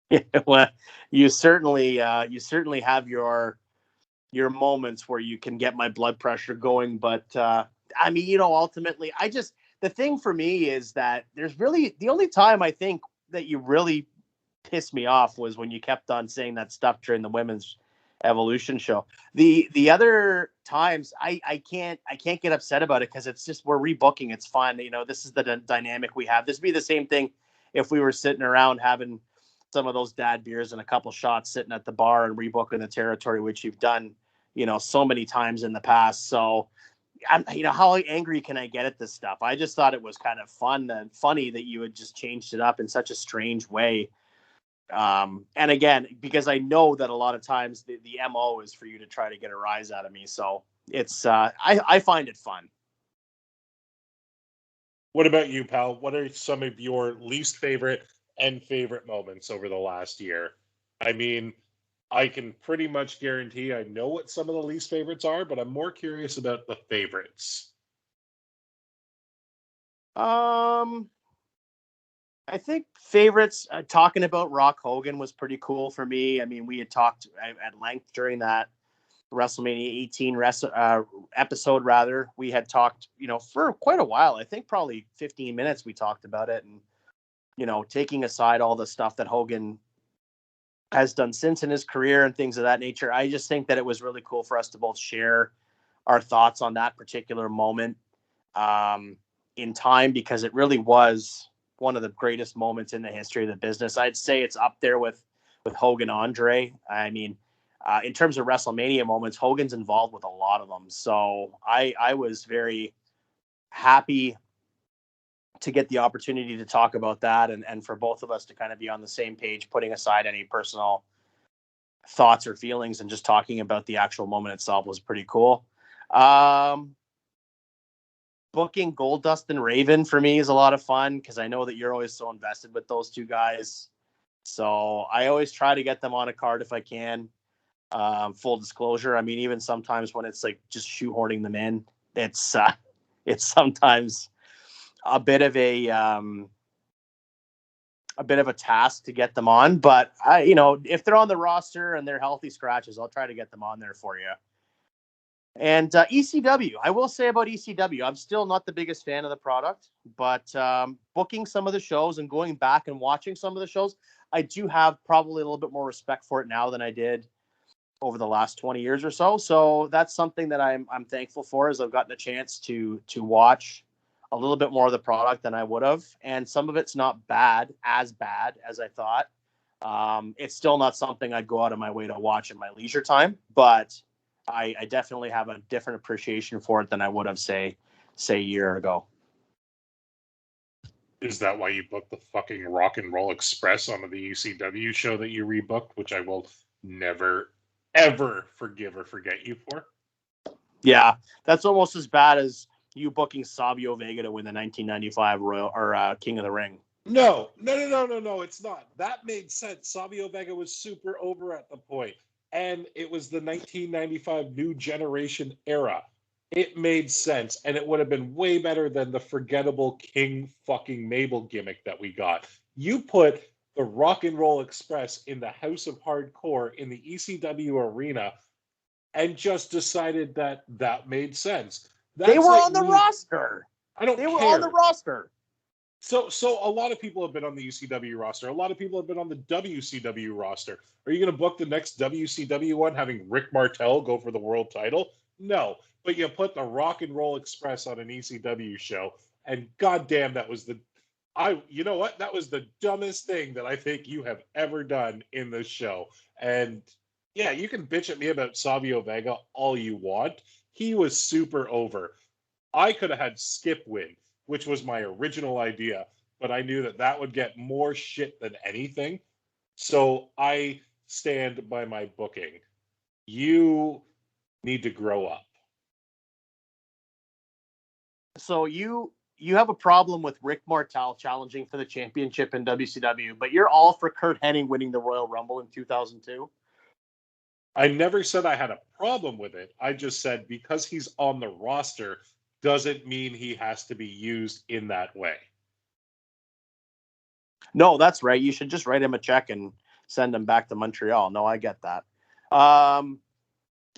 Yeah, well, you certainly have your moments where you can get my blood pressure going. But I mean, ultimately, the thing for me is that there's really the only time I think that you really pissed me off was when you kept on saying that stuff during the women's Evolution show. The other times I can't get upset about it because it's just we're rebooking. It's fun. This is the dynamic we have. This would be the same thing if we were sitting around having some of those dad beers and a couple shots sitting at the bar and rebooking the territory, which you've done, so many times in the past. So how angry can I get at this stuff? I just thought it was kind of fun and funny that you had just changed it up in such a strange way. And again, because I know that a lot of times the MO is for you to try to get a rise out of me. So it's, I find it fun. What about you, pal? What are some of your least favorite and favorite moments over the last year? I mean, I can pretty much guarantee I know what some of the least favorites are, but I'm more curious about the favorites. I think favorites, talking about Rock Hogan was pretty cool for me. I mean, we had talked at length during that WrestleMania 18 episode, rather. We had talked, for quite a while. I think probably 15 minutes we talked about it. And, taking aside all the stuff that Hogan has done since in his career and things of that nature, I just think that it was really cool for us to both share our thoughts on that particular moment in time, because it really was one of the greatest moments in the history of the business. I'd say it's up there with Hogan Andre. I mean, in terms of WrestleMania moments, Hogan's involved with a lot of them. So I was very happy to get the opportunity to talk about that and for both of us to kind of be on the same page, putting aside any personal thoughts or feelings and just talking about the actual moment itself was pretty cool. Booking Goldust and Raven for me is a lot of fun because I know that you're always so invested with those two guys. So I always try to get them on a card if I can. Full disclosure, I mean, even sometimes when it's like just shoehorning them in, it's sometimes a bit of a task to get them on. But if they're on the roster and they're healthy scratches, I'll try to get them on there for you. And ECW, I will say about ECW, I'm still not the biggest fan of the product, but booking some of the shows and going back and watching some of the shows, I do have probably a little bit more respect for it now than I did over the last 20 years or so. So that's something that I'm thankful for, is I've gotten a chance to watch a little bit more of the product than I would have. And some of it's not bad as I thought. It's still not something I'd go out of my way to watch in my leisure time, but I definitely have a different appreciation for it than I would have, say a year ago. Is that why you booked the fucking Rock and Roll Express onto the ECW show that you rebooked, which I will never, ever forgive or forget you for? Yeah, that's almost as bad as you booking Savio Vega to win the 1995 Royal or King of the Ring. No, it's not. That made sense. Savio Vega was super over at the point. And it was the 1995 New Generation era. It made sense, and it would have been way better than the forgettable King fucking Mabel gimmick that we got. You put the Rock and Roll Express in the House of Hardcore in the ECW arena and just decided that made sense. They were on the roster. I don't care. They were on the roster. So a lot of people have been on the ECW roster. A lot of people have been on the WCW roster. Are you going to book the next WCW one having Rick Martel go for the world title? No. But you put the Rock and Roll Express on an ECW show, and goddamn, that was the You know what? That was the dumbest thing that I think you have ever done in this show. And yeah, you can bitch at me about Savio Vega all you want. He was super over. I could have had Skip win, which was my original idea, but I knew that that would get more shit than anything. So I stand by my booking. You need to grow up. So you have a problem with Rick Martel challenging for the championship in WCW, but you're all for Kurt Hennig winning the Royal Rumble in 2002? I never said I had a problem with it. I just said because he's on the roster doesn't mean he has to be used in that way. No, that's right. You should just write him a check and send him back to Montreal. No, I get that.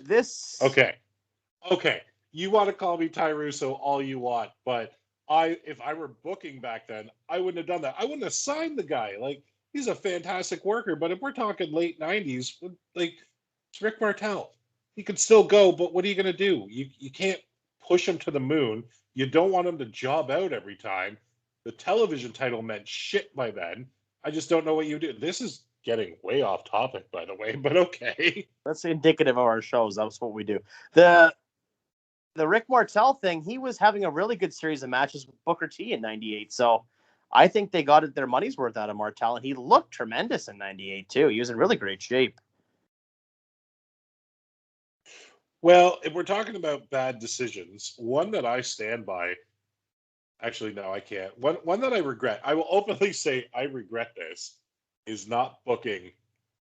This Okay. You want to call me Tyruso all you want, but if I were booking back then, I wouldn't have done that. I wouldn't have signed the guy. Like, he's a fantastic worker, but if we're talking late 90s, like, it's Rick Martel. He could still go, but what are you going to do? You can't push him to the moon. You don't want him to job out every time. The television title meant shit by then. I just don't know what you do. This is getting way off topic, by the way, but okay. That's indicative of our shows. That's what we do. The Rick Martel thing, he was having a really good series of matches with Booker T in 98. So I think they got their money's worth out of Martel, and he looked tremendous in 98 too. He was in really great shape. Well, if we're talking about bad decisions, one that I stand by, actually, no, I can't. One that I regret, I will openly say I regret this, is not booking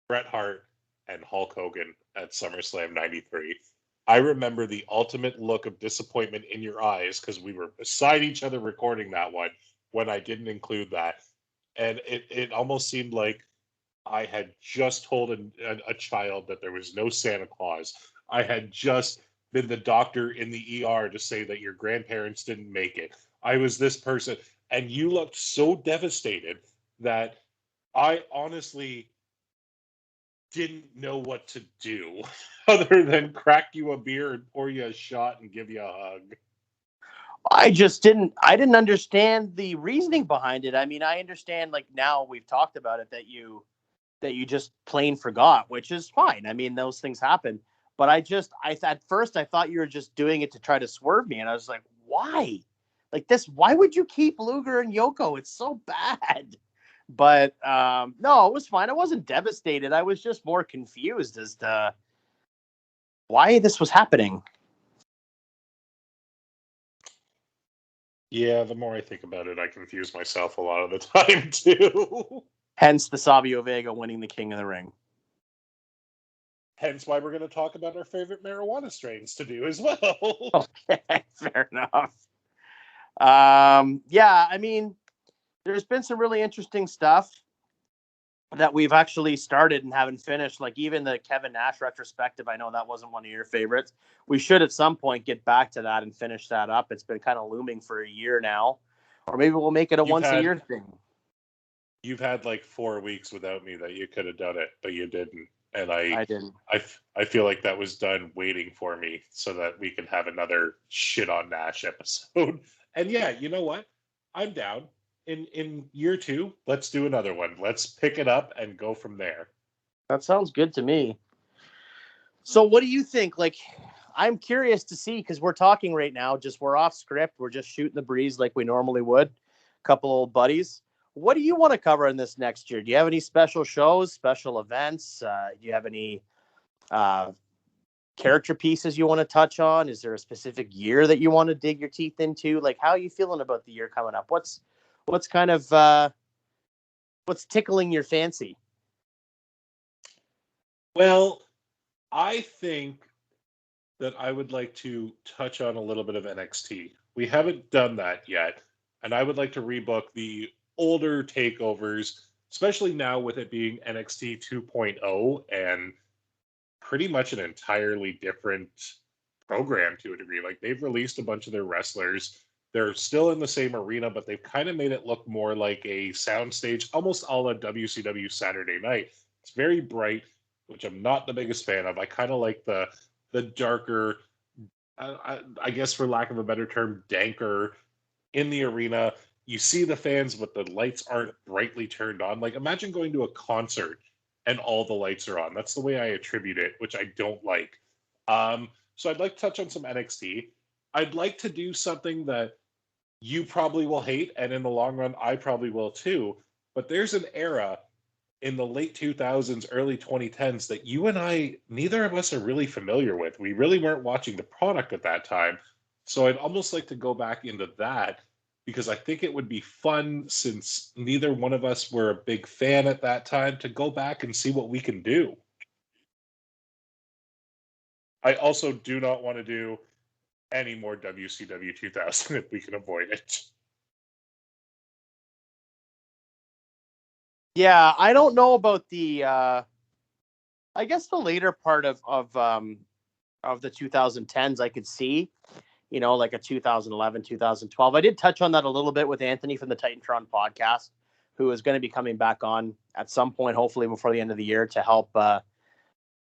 Bret Hart and Hulk Hogan at SummerSlam 93. I remember the ultimate look of disappointment in your eyes because we were beside each other recording that one when I didn't include that. And it almost seemed like I had just told a child that there was no Santa Claus. I had just been the doctor in the ER to say that your grandparents didn't make it. I was this person. And you looked so devastated that I honestly didn't know what to do other than crack you a beer and pour you a shot and give you a hug. I didn't understand the reasoning behind it. I mean, I understand, like, now we've talked about it, that you just plain forgot, which is fine. I mean, those things happen. But at first I thought you were just doing it to try to swerve me. And I was like, why? Like this, why would you keep Luger and Yoko? It's so bad. But no, it was fine. I wasn't devastated. I was just more confused as to why this was happening. Yeah, the more I think about it, I confuse myself a lot of the time, too. Hence the Savio Vega winning the King of the Ring. Hence why we're going to talk about our favorite marijuana strains to do as well. Okay, fair enough. Yeah, I mean, there's been some really interesting stuff that we've actually started and haven't finished. Like even the Kevin Nash retrospective, I know that wasn't one of your favorites. We should at some point get back to that and finish that up. It's been kind of looming for a year now. Or maybe we'll make it a once-a-year thing. You've had like 4 weeks without me that you could have done it, but you didn't. And I didn't. I feel like that was done waiting for me so that we can have another shit on Nash episode. And yeah, you know what? I'm down. In year 2, let's do another one. Let's pick it up and go from there. That sounds good to me. So what do you think? Like, I'm curious to see, because we're talking right now, we're off script. We're just shooting the breeze like we normally would. A couple old buddies. What do you want to cover in this next year? Do you have any special shows, special events? Do you have any character pieces you want to touch on? Is there a specific year that you want to dig your teeth into? Like, how are you feeling about the year coming up? What's kind of what's tickling your fancy? Well, I think that I would like to touch on a little bit of NXT. We haven't done that yet, and I would like to rebook the older takeovers, especially now with it being NXT 2.0 and pretty much an entirely different program to a degree. Like, they've released a bunch of their wrestlers. They're still in the same arena, but they've kind of made it look more like a soundstage, almost a la WCW Saturday Night. It's very bright, which I'm not the biggest fan of. I kind of like the darker, I guess for lack of a better term, danker in the arena. you see the fans, but the lights aren't brightly turned on. Like, imagine going to a concert and all the lights are on. That's the way I attribute it, which I don't like. So I'd like to touch on some NXT. I'd like to do something that you probably will hate, and in the long run, I probably will too. But there's an era in the late 2000s, early 2010s that you and I, neither of us are really familiar with. We really weren't watching the product at that time. So I'd almost like to go back into that because I think it would be fun, since neither one of us were a big fan at that time, to go back and see what we can do. I also do not want to do any more WCW 2000 if we can avoid it. Yeah, I don't know about the I guess the later part of the 2010s I could see, like a 2011, 2012. I did touch on that a little bit with Anthony from the Titantron podcast, who is going to be coming back on at some point, hopefully before the end of the year, to help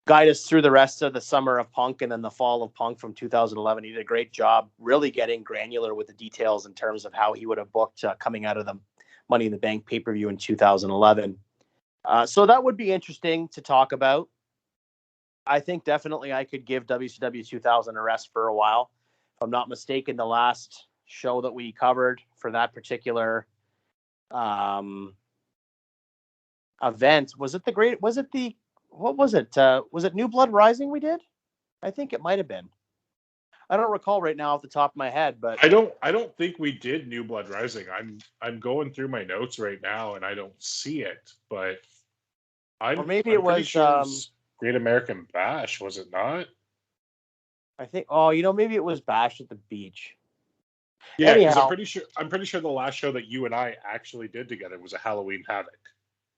guide us through the rest of the summer of Punk and then the fall of Punk from 2011. He did a great job really getting granular with the details in terms of how he would have booked coming out of the Money in the Bank pay-per-view in 2011. So that would be interesting to talk about. I think definitely I could give WCW 2000 a rest for a while. If I'm not mistaken, the last show that we covered for that particular event, was it New Blood Rising we did? I think it might have been. I don't recall right now off the top of my head, but I don't think we did New Blood Rising. I'm going through my notes right now and I don't see it, but I'm it pretty was sure it was Great American Bash, was it not? I think maybe it was Bash at the Beach. Yeah, because I'm pretty sure the last show that you and I actually did together was a Halloween Havoc.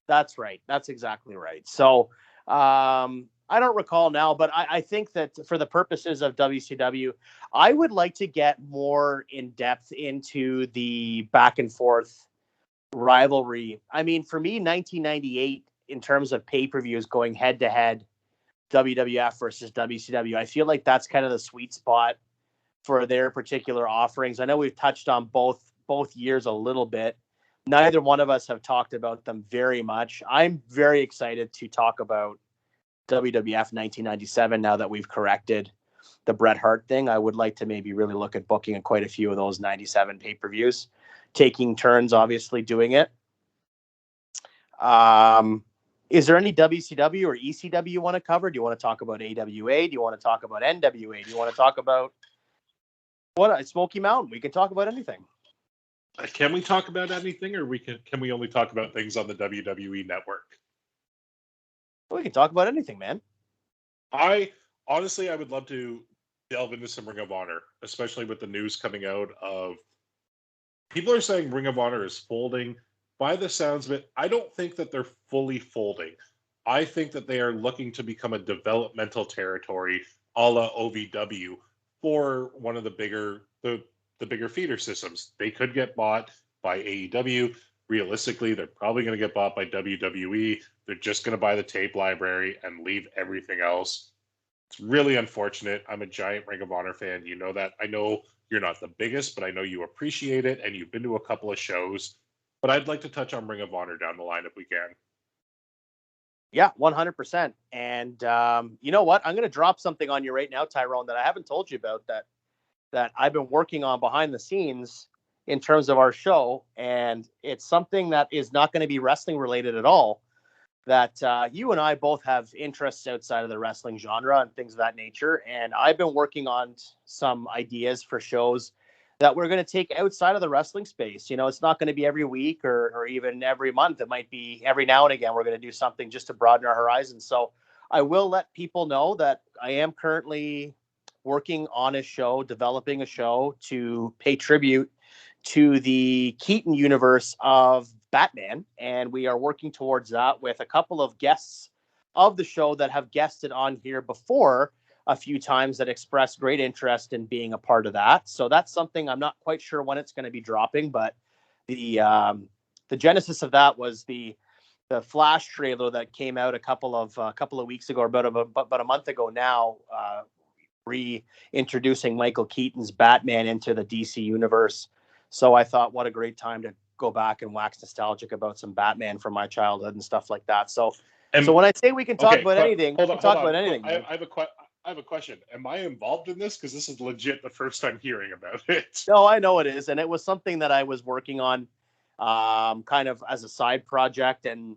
That's right. That's exactly right. So I don't recall now, but I think that for the purposes of WCW, I would like to get more in depth into the back and forth rivalry. I mean, for me, 1998, in terms of pay-per-views going head to head, WWF versus WCW, I feel like that's kind of the sweet spot for their particular offerings. I know we've touched on both years a little bit. Neither one of us have talked about them very much. I'm very excited to talk about WWF 1997 now that we've corrected the Bret Hart thing. I would like to maybe really look at booking quite a few of those 97 pay-per-views, taking turns, obviously, doing it. Is there any WCW or ECW you want to cover? Do you want to talk about AWA? Do you want to talk about NWA? Do you want to talk about Smoky Mountain? We can talk about anything. Can we talk about anything, or can we only talk about things on the WWE network? We can talk about anything, man. I would love to delve into some Ring of Honor, especially with the news coming out of people are saying Ring of Honor is folding. By the sounds of it, I don't think that they're fully folding. I think that they are looking to become a developmental territory a la OVW for one of the bigger feeder systems. They could get bought by AEW. Realistically, they're probably going to get bought by WWE. They're just going to buy the tape library and leave everything else. It's really unfortunate. I'm a giant Ring of Honor fan. You know that. I know you're not the biggest, but I know you appreciate it, and you've been to a couple of shows. But I'd like to touch on Ring of Honor down the line if we can. Yeah, 100%. And you know what? I'm going to drop something on you right now, Tyrone, that I haven't told you about that I've been working on behind the scenes in terms of our show. And it's something that is not going to be wrestling related at all, that you and I both have interests outside of the wrestling genre and things of that nature. And I've been working on some ideas for shows that we're going to take outside of the wrestling space. It's not going to be every week or even every month. It might be every now and again. We're going to do something just to broaden our horizons. So I will let people know that I am currently working on a show, developing a show to pay tribute to the Keaton universe of Batman. And we are working towards that with a couple of guests of the show that have guested on here before a few times that expressed great interest in being a part of that. So that's something I'm not quite sure when it's going to be dropping, but the genesis of that was the Flash trailer that came out a couple of weeks ago, or about a month ago now, reintroducing Michael Keaton's Batman into the DC universe. So I thought, what a great time to go back and wax nostalgic about some Batman from my childhood and stuff like that. So when I say we can talk about anything, we can talk about anything. I have a question. Am I involved in this? Because this is legit the first time hearing about it. No, I know it is, and it was something that I was working on, kind of as a side project, and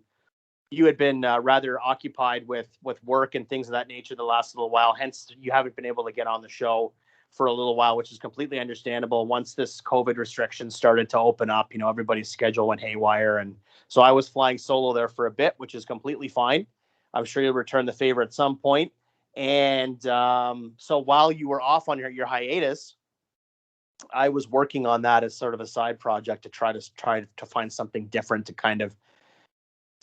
you had been rather occupied with work and things of that nature the last little while. Hence, you haven't been able to get on the show for a little while, which is completely understandable. Once this COVID restrictions started to open up, everybody's schedule went haywire. And so I was flying solo there for a bit, which is completely fine. I'm sure you'll return the favor at some point. And so while you were off on your hiatus, I was working on that as sort of a side project to try to find something different to kind of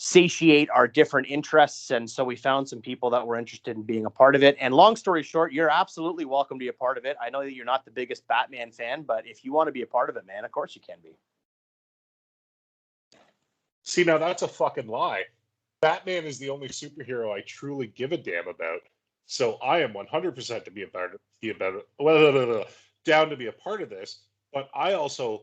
satiate our different interests. And so we found some people that were interested in being a part of it. And long story short, you're absolutely welcome to be a part of it. I know that you're not the biggest Batman fan, but if you want to be a part of it, man, of course you can be. See, now that's a fucking lie. Batman is the only superhero I truly give a damn about. So I am 100% to be down to be a part of this. But I also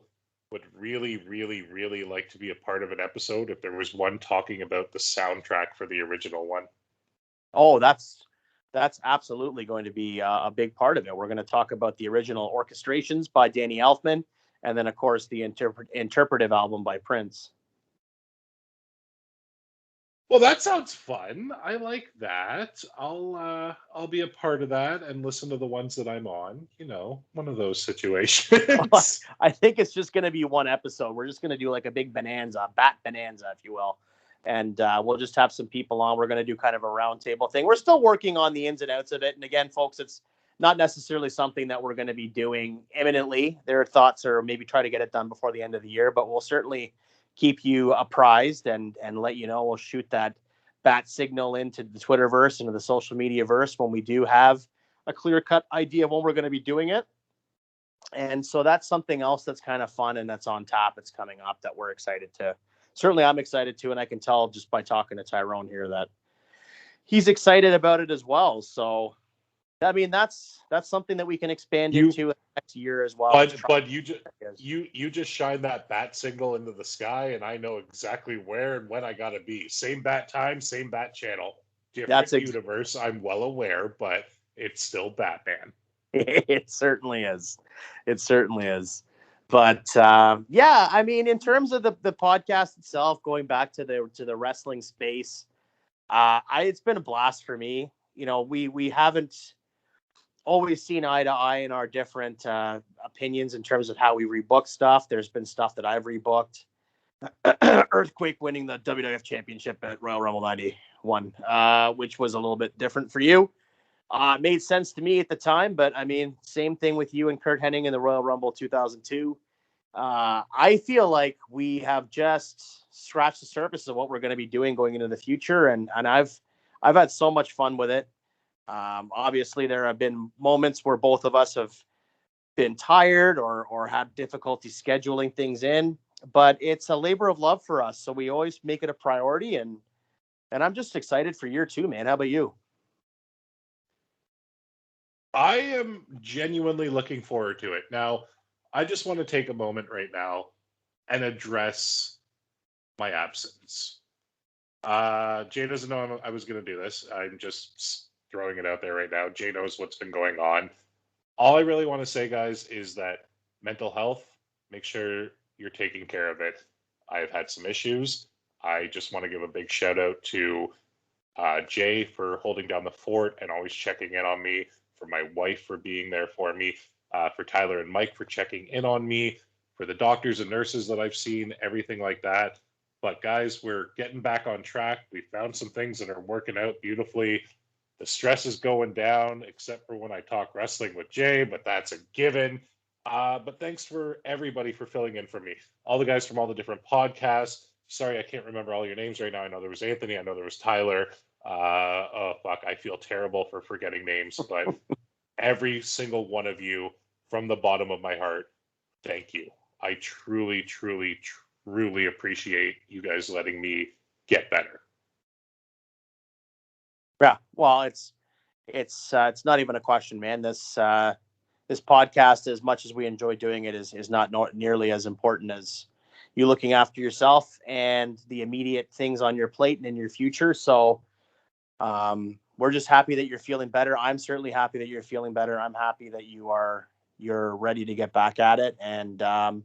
would really, really, really like to be a part of an episode if there was one talking about the soundtrack for the original one. Oh, that's absolutely going to be a big part of it. We're going to talk about the original orchestrations by Danny Elfman, and then, of course, the interpretive album by Prince. Well, that sounds fun. I like that. I'll be a part of that and listen to the ones that I'm on. One of those situations. I think it's just going to be one episode. We're just going to do like a big bonanza, bat bonanza, if you will. And we'll just have some people on. We're going to do kind of a roundtable thing. We're still working on the ins and outs of it. And again, folks, it's not necessarily something that we're going to be doing imminently. Their thoughts are maybe try to get it done before the end of the year, but we'll certainly keep you apprised and let you know. We'll shoot that bat signal into the Twitterverse, into the social media verse when we do have a clear-cut idea of when we're going to be doing it. And so that's something else that's kind of fun and that's on tap. It's coming up that we're excited to. Certainly I'm excited to, and I can tell just by talking to Tyrone here that he's excited about it as well. So I mean, that's something that we can expand into next year as well. But you just shine that bat signal into the sky, and I know exactly where and when I gotta be. Same bat time, same bat channel, different universe. I'm well aware, but it's still Batman. It certainly is. It certainly is. But yeah, I mean, in terms of the podcast itself, going back to the wrestling space, it's been a blast for me. We haven't always seen eye to eye in our different opinions in terms of how we rebook stuff. There's been stuff that I've rebooked. Earthquake winning the WWF Championship at Royal Rumble 91, which was a little bit different for you. Made sense to me at the time, but I mean, same thing with you and Kurt Hennig in the Royal Rumble 2002. I feel like we have just scratched the surface of what we're going to be doing going into the future, and I've had so much fun with it. Obviously, there have been moments where both of us have been tired or had difficulty scheduling things in, but it's a labor of love for us. So we always make it a priority, and I'm just excited for year 2, man. How about you? I am genuinely looking forward to it. Now, I just want to take a moment right now and address my absence. Jay doesn't know I was going to do this. I'm just throwing it out there right now. Jay knows what's been going on. All I really want to say, guys, is that mental health, make sure you're taking care of it. I've had some issues. I just want to give a big shout out to Jay for holding down the fort and always checking in on me, for my wife for being there for me, for Tyler and Mike for checking in on me, for the doctors and nurses that I've seen, everything like that. But guys, we're getting back on track. We found some things that are working out beautifully. The stress is going down, except for when I talk wrestling with Jay, but that's a given. But thanks for everybody for filling in for me. All the guys from all the different podcasts. Sorry, I can't remember all your names right now. I know there was Anthony. I know there was Tyler. Oh, fuck. I feel terrible for forgetting names, but every single one of you from the bottom of my heart, thank you. I truly, truly, truly appreciate you guys letting me get better. Yeah, well, it's not even a question, man. This this podcast, as much as we enjoy doing it, is not nearly as important as you looking after yourself and the immediate things on your plate and in your future. So we're just happy that you're feeling better. I'm certainly happy that you're feeling better. I'm happy that you're ready to get back at it. And our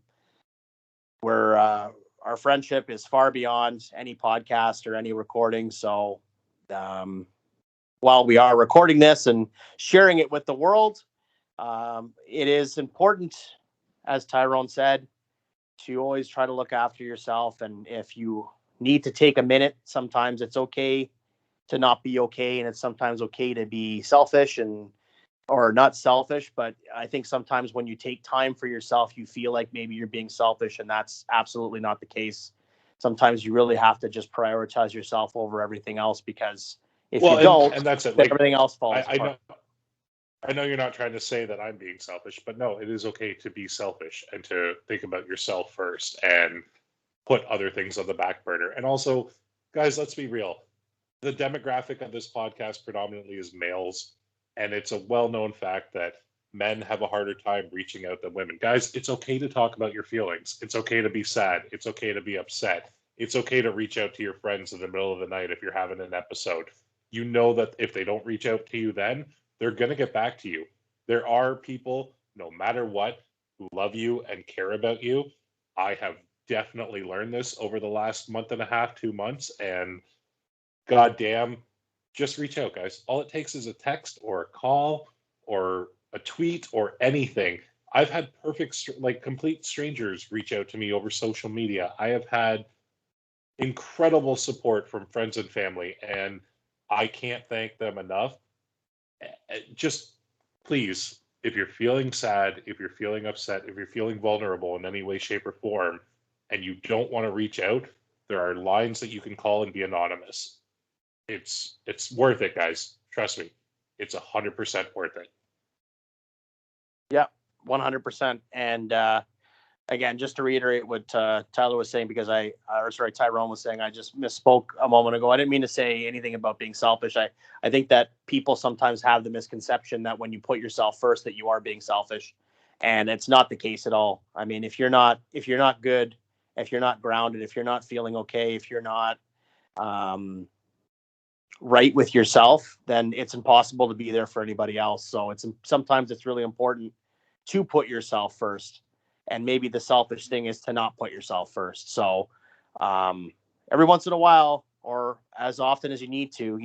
friendship is far beyond any podcast or any recording. So while we are recording this and sharing it with the world, it is important, as Tyrone said, to always try to look after yourself. And if you need to take a minute, sometimes it's okay to not be okay. And it's sometimes okay to be selfish or not selfish. But I think sometimes when you take time for yourself, you feel like maybe you're being selfish, and that's absolutely not the case. Sometimes you really have to just prioritize yourself over everything else, because if you don't, and that's it. Like, everything else falls apart. apart. I know you're not trying to say that I'm being selfish, but no, it is okay to be selfish and to think about yourself first and put other things on the back burner. And also, guys, let's be real. The demographic of this podcast predominantly is males, and it's a well-known fact that men have a harder time reaching out than women. Guys, it's okay to talk about your feelings. It's okay to be sad. It's okay to be upset. It's okay to reach out to your friends in the middle of the night if you're having an episode. You know that if they don't reach out to you then, they're going to get back to you. There are people, no matter what, who love you and care about you. I have definitely learned this over the last month and a half, 2 months, and goddamn, just reach out, guys. All it takes is a text or a call or a tweet or anything. I've had complete strangers reach out to me over social media. I have had incredible support from friends and family, and I can't thank them enough. Just please, if you're feeling sad, if you're feeling upset, if you're feeling vulnerable in any way, shape, or form, and you don't want to reach out, there are lines that you can call and be anonymous. It's worth it, guys. Trust me. It's 100% worth it. Yeah, 100%. And again, just to reiterate what Tyler was saying, because Tyrone was saying, I just misspoke a moment ago. I didn't mean to say anything about being selfish. I think that people sometimes have the misconception that when you put yourself first, that you are being selfish, and it's not the case at all. I mean, if you're not good, if you're not grounded, if you're not feeling okay, if you're not right with yourself, then it's impossible to be there for anybody else. So sometimes it's really important to put yourself first. And maybe the selfish thing is to not put yourself first. So every once in a while, or as often as you need to,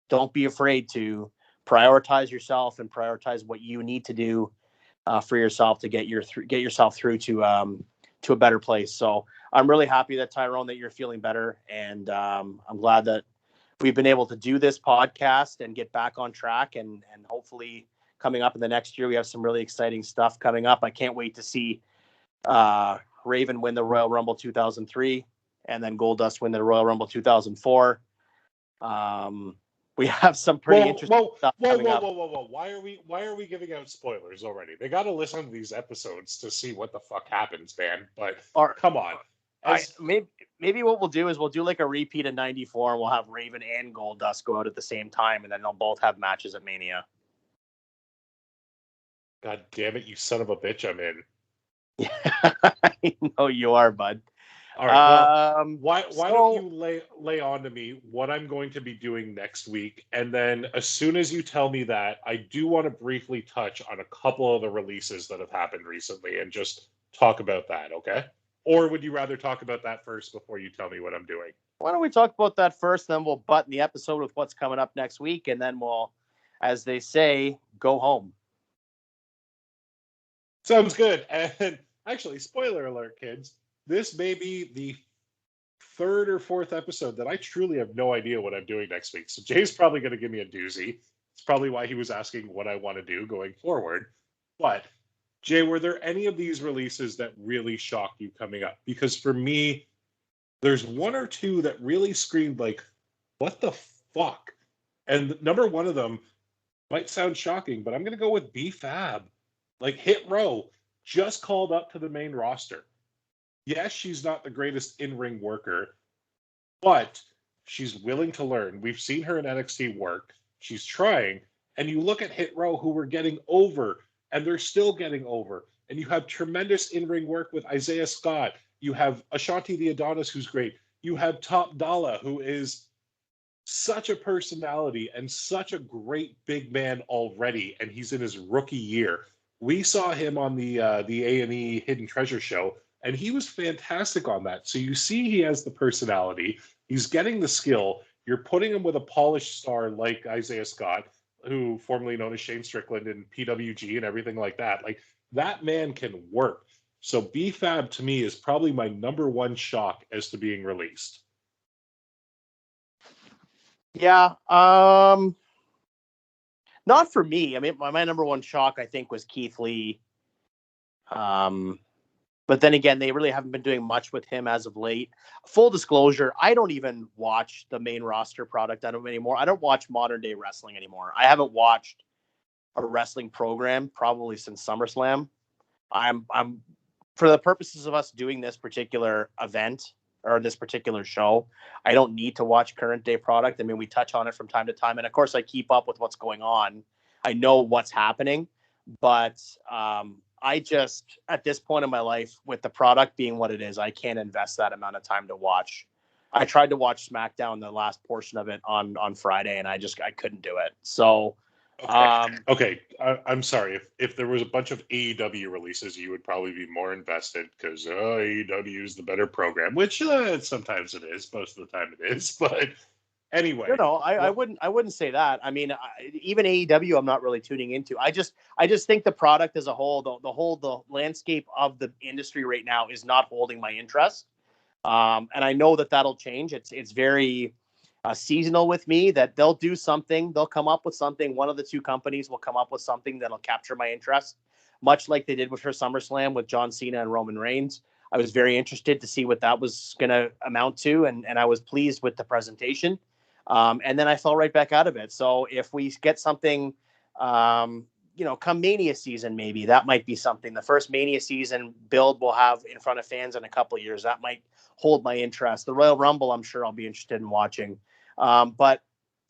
don't be afraid to prioritize yourself and prioritize what you need to do for yourself to get yourself through to a better place. So I'm really happy that, Tyrone, that you're feeling better. And I'm glad that we've been able to do this podcast and get back on track, and hopefully coming up in the next year, we have some really exciting stuff coming up. I can't wait to see Raven win the Royal Rumble 2003 and then Goldust win the Royal Rumble 2004. We have some pretty interesting stuff coming up. Whoa. Why are we giving out spoilers already? They got to listen to these episodes to see what the fuck happens, man. But come on. Maybe what we'll do is we'll do like a repeat of 94, and we'll have Raven and Goldust go out at the same time, and then they'll both have matches at Mania. God damn it, you son of a bitch, I'm in. I know you are, bud. All right, why don't you lay on to me what I'm going to be doing next week, and then as soon as you tell me that, I do want to briefly touch on a couple of the releases that have happened recently and just talk about that, okay? Or would you rather talk about that first before you tell me what I'm doing? Why don't we talk about that first, then we'll button the episode with what's coming up next week, and then we'll, as they say, go home. Sounds good. And actually, spoiler alert, kids, this may be the third or fourth episode that I truly have no idea what I'm doing next week. So Jay's probably going to give me a doozy. It's probably why he was asking what I want to do going forward. But Jay, were there any of these releases that really shocked you coming up? Because for me, there's one or two that really screamed like, what the fuck? And number one of them might sound shocking, but I'm going to go with B-Fab. Like, Hit Row just called up to the main roster. Yes, she's not the greatest in-ring worker, but she's willing to learn. We've seen her in NXT work. She's trying. And you look at Hit Row, who were getting over and they're still getting over. And you have tremendous in-ring work with Isaiah Scott. You have Ashanti the Adonis, who's great. You have Top Dollar, who is such a personality and such a great big man already, and he's in his rookie year. We saw him on the A&E Hidden Treasure show, and he was fantastic on that. So you see he has the personality. He's getting the skill. You're putting him with a polished star like Isaiah Scott, who formerly known as Shane Strickland in PWG and everything like that. Like, that man can work. So B-Fab to me is probably my number one shock as to being released. Yeah. Not for me. I mean, my number one shock, I think, was Keith Lee. But then again, they really haven't been doing much with him as of late. Full disclosure, I don't even watch the main roster product anymore. I don't watch modern day wrestling anymore. I haven't watched a wrestling program probably since SummerSlam. I'm for the purposes of us doing this particular event or this particular show, I don't need to watch current day product. I mean, we touch on it from time to time. And of course I keep up with what's going on. I know what's happening, but I just, at this point in my life, with the product being what it is, I can't invest that amount of time to watch. I tried to watch SmackDown, the last portion of it on Friday, and I couldn't do it. So, okay. I'm sorry. If there was a bunch of AEW releases, you would probably be more invested because AEW is the better program, which sometimes it is. Most of the time it is. But anyway, I wouldn't say that. I mean, even AEW, I'm not really tuning into. I just think the product as a whole, the landscape of the industry right now is not holding my interest. And I know that'll change. It's very seasonal with me, that they'll do something. They'll come up with something. One of the two companies will come up with something that'll capture my interest, much like they did with her SummerSlam with John Cena and Roman Reigns. I was very interested to see what that was going to amount to, and I was pleased with the presentation. And then I fell right back out of it. So if we get something, come Mania season, maybe that might be something. The first Mania season build we'll have in front of fans in a couple of years. That might hold my interest. The Royal Rumble, I'm sure I'll be interested in watching. But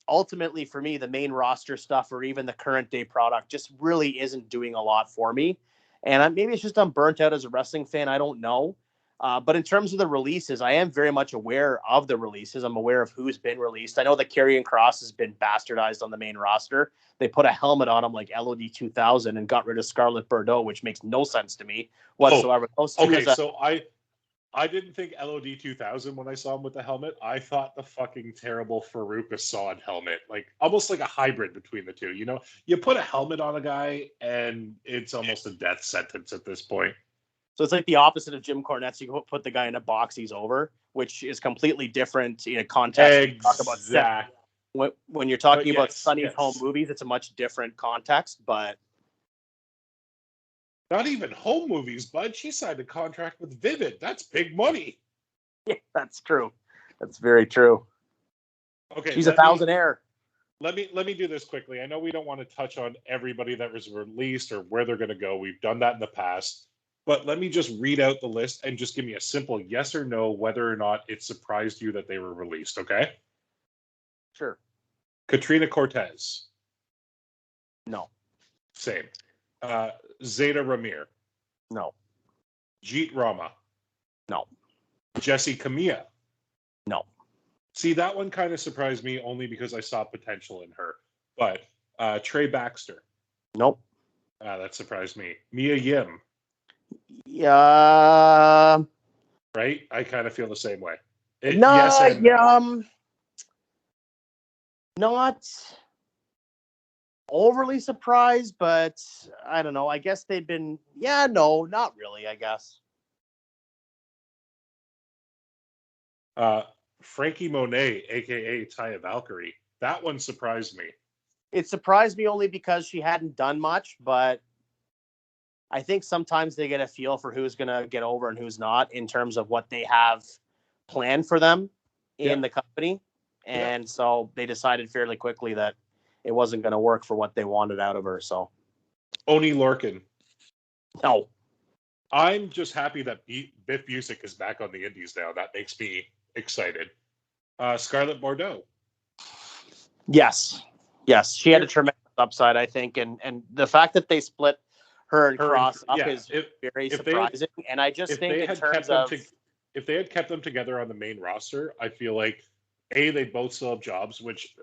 ultimately for me, the main roster stuff or even the current day product just really isn't doing a lot for me. And maybe it's just I'm burnt out as a wrestling fan. I don't know. But in terms of the releases, I am very much aware of the releases. I'm aware of who's been released. I know that Karrion Kross has been bastardized on the main roster. They put a helmet on him like LOD 2000 and got rid of Scarlett Bordeaux, which makes no sense to me whatsoever. So I didn't think LOD 2000 when I saw him with the helmet. I thought the fucking terrible Farouk Assad helmet, like almost like a hybrid between the two. You know, you put a helmet on a guy and it's almost a death sentence at this point. So it's like the opposite of Jim Cornette. So you put the guy in a box, he's over, which is completely different in a context. Exactly. When you're talking about Sonny's home movies, it's a much different context, but not even home movies, bud. She signed a contract with Vivid. That's big money. Yeah, that's true. That's very true. Okay, she's a thousandaire. Let me do this quickly. I know we don't want to touch on everybody that was released or where they're going to go. We've done that in the past. But let me just read out the list and just give me a simple yes or no whether or not it surprised you that they were released, okay? Sure. Katrina Cortez. No. Same. Zeta Ramir. No. Jeet Rama. No. Jessie Camilla. No. See, that one kind of surprised me only because I saw potential in her. But Trey Baxter. Nope. That surprised me. Mia Yim. Yeah. Right? I kind of feel the same way. Not overly surprised, but I don't know. I guess they've been, not really, I guess. Frankie Monet, a.k.a. Taya Valkyrie. That one surprised me. It surprised me only because she hadn't done much, but I think sometimes they get a feel for who's going to get over and who's not in terms of what they have planned for them in the company. And so they decided fairly quickly that it wasn't going to work for what they wanted out of her. So Oni Lorcan. No. I'm just happy that Biff Busick is back on the indies now. That makes me excited. Scarlett Bordeaux. Yes. She had a tremendous upside, I think. And the fact that they split her and Her and Cross up yeah, is very if they surprising. And I just if think they in had terms of if they had kept them together on the main roster, I feel like they both still have jobs, which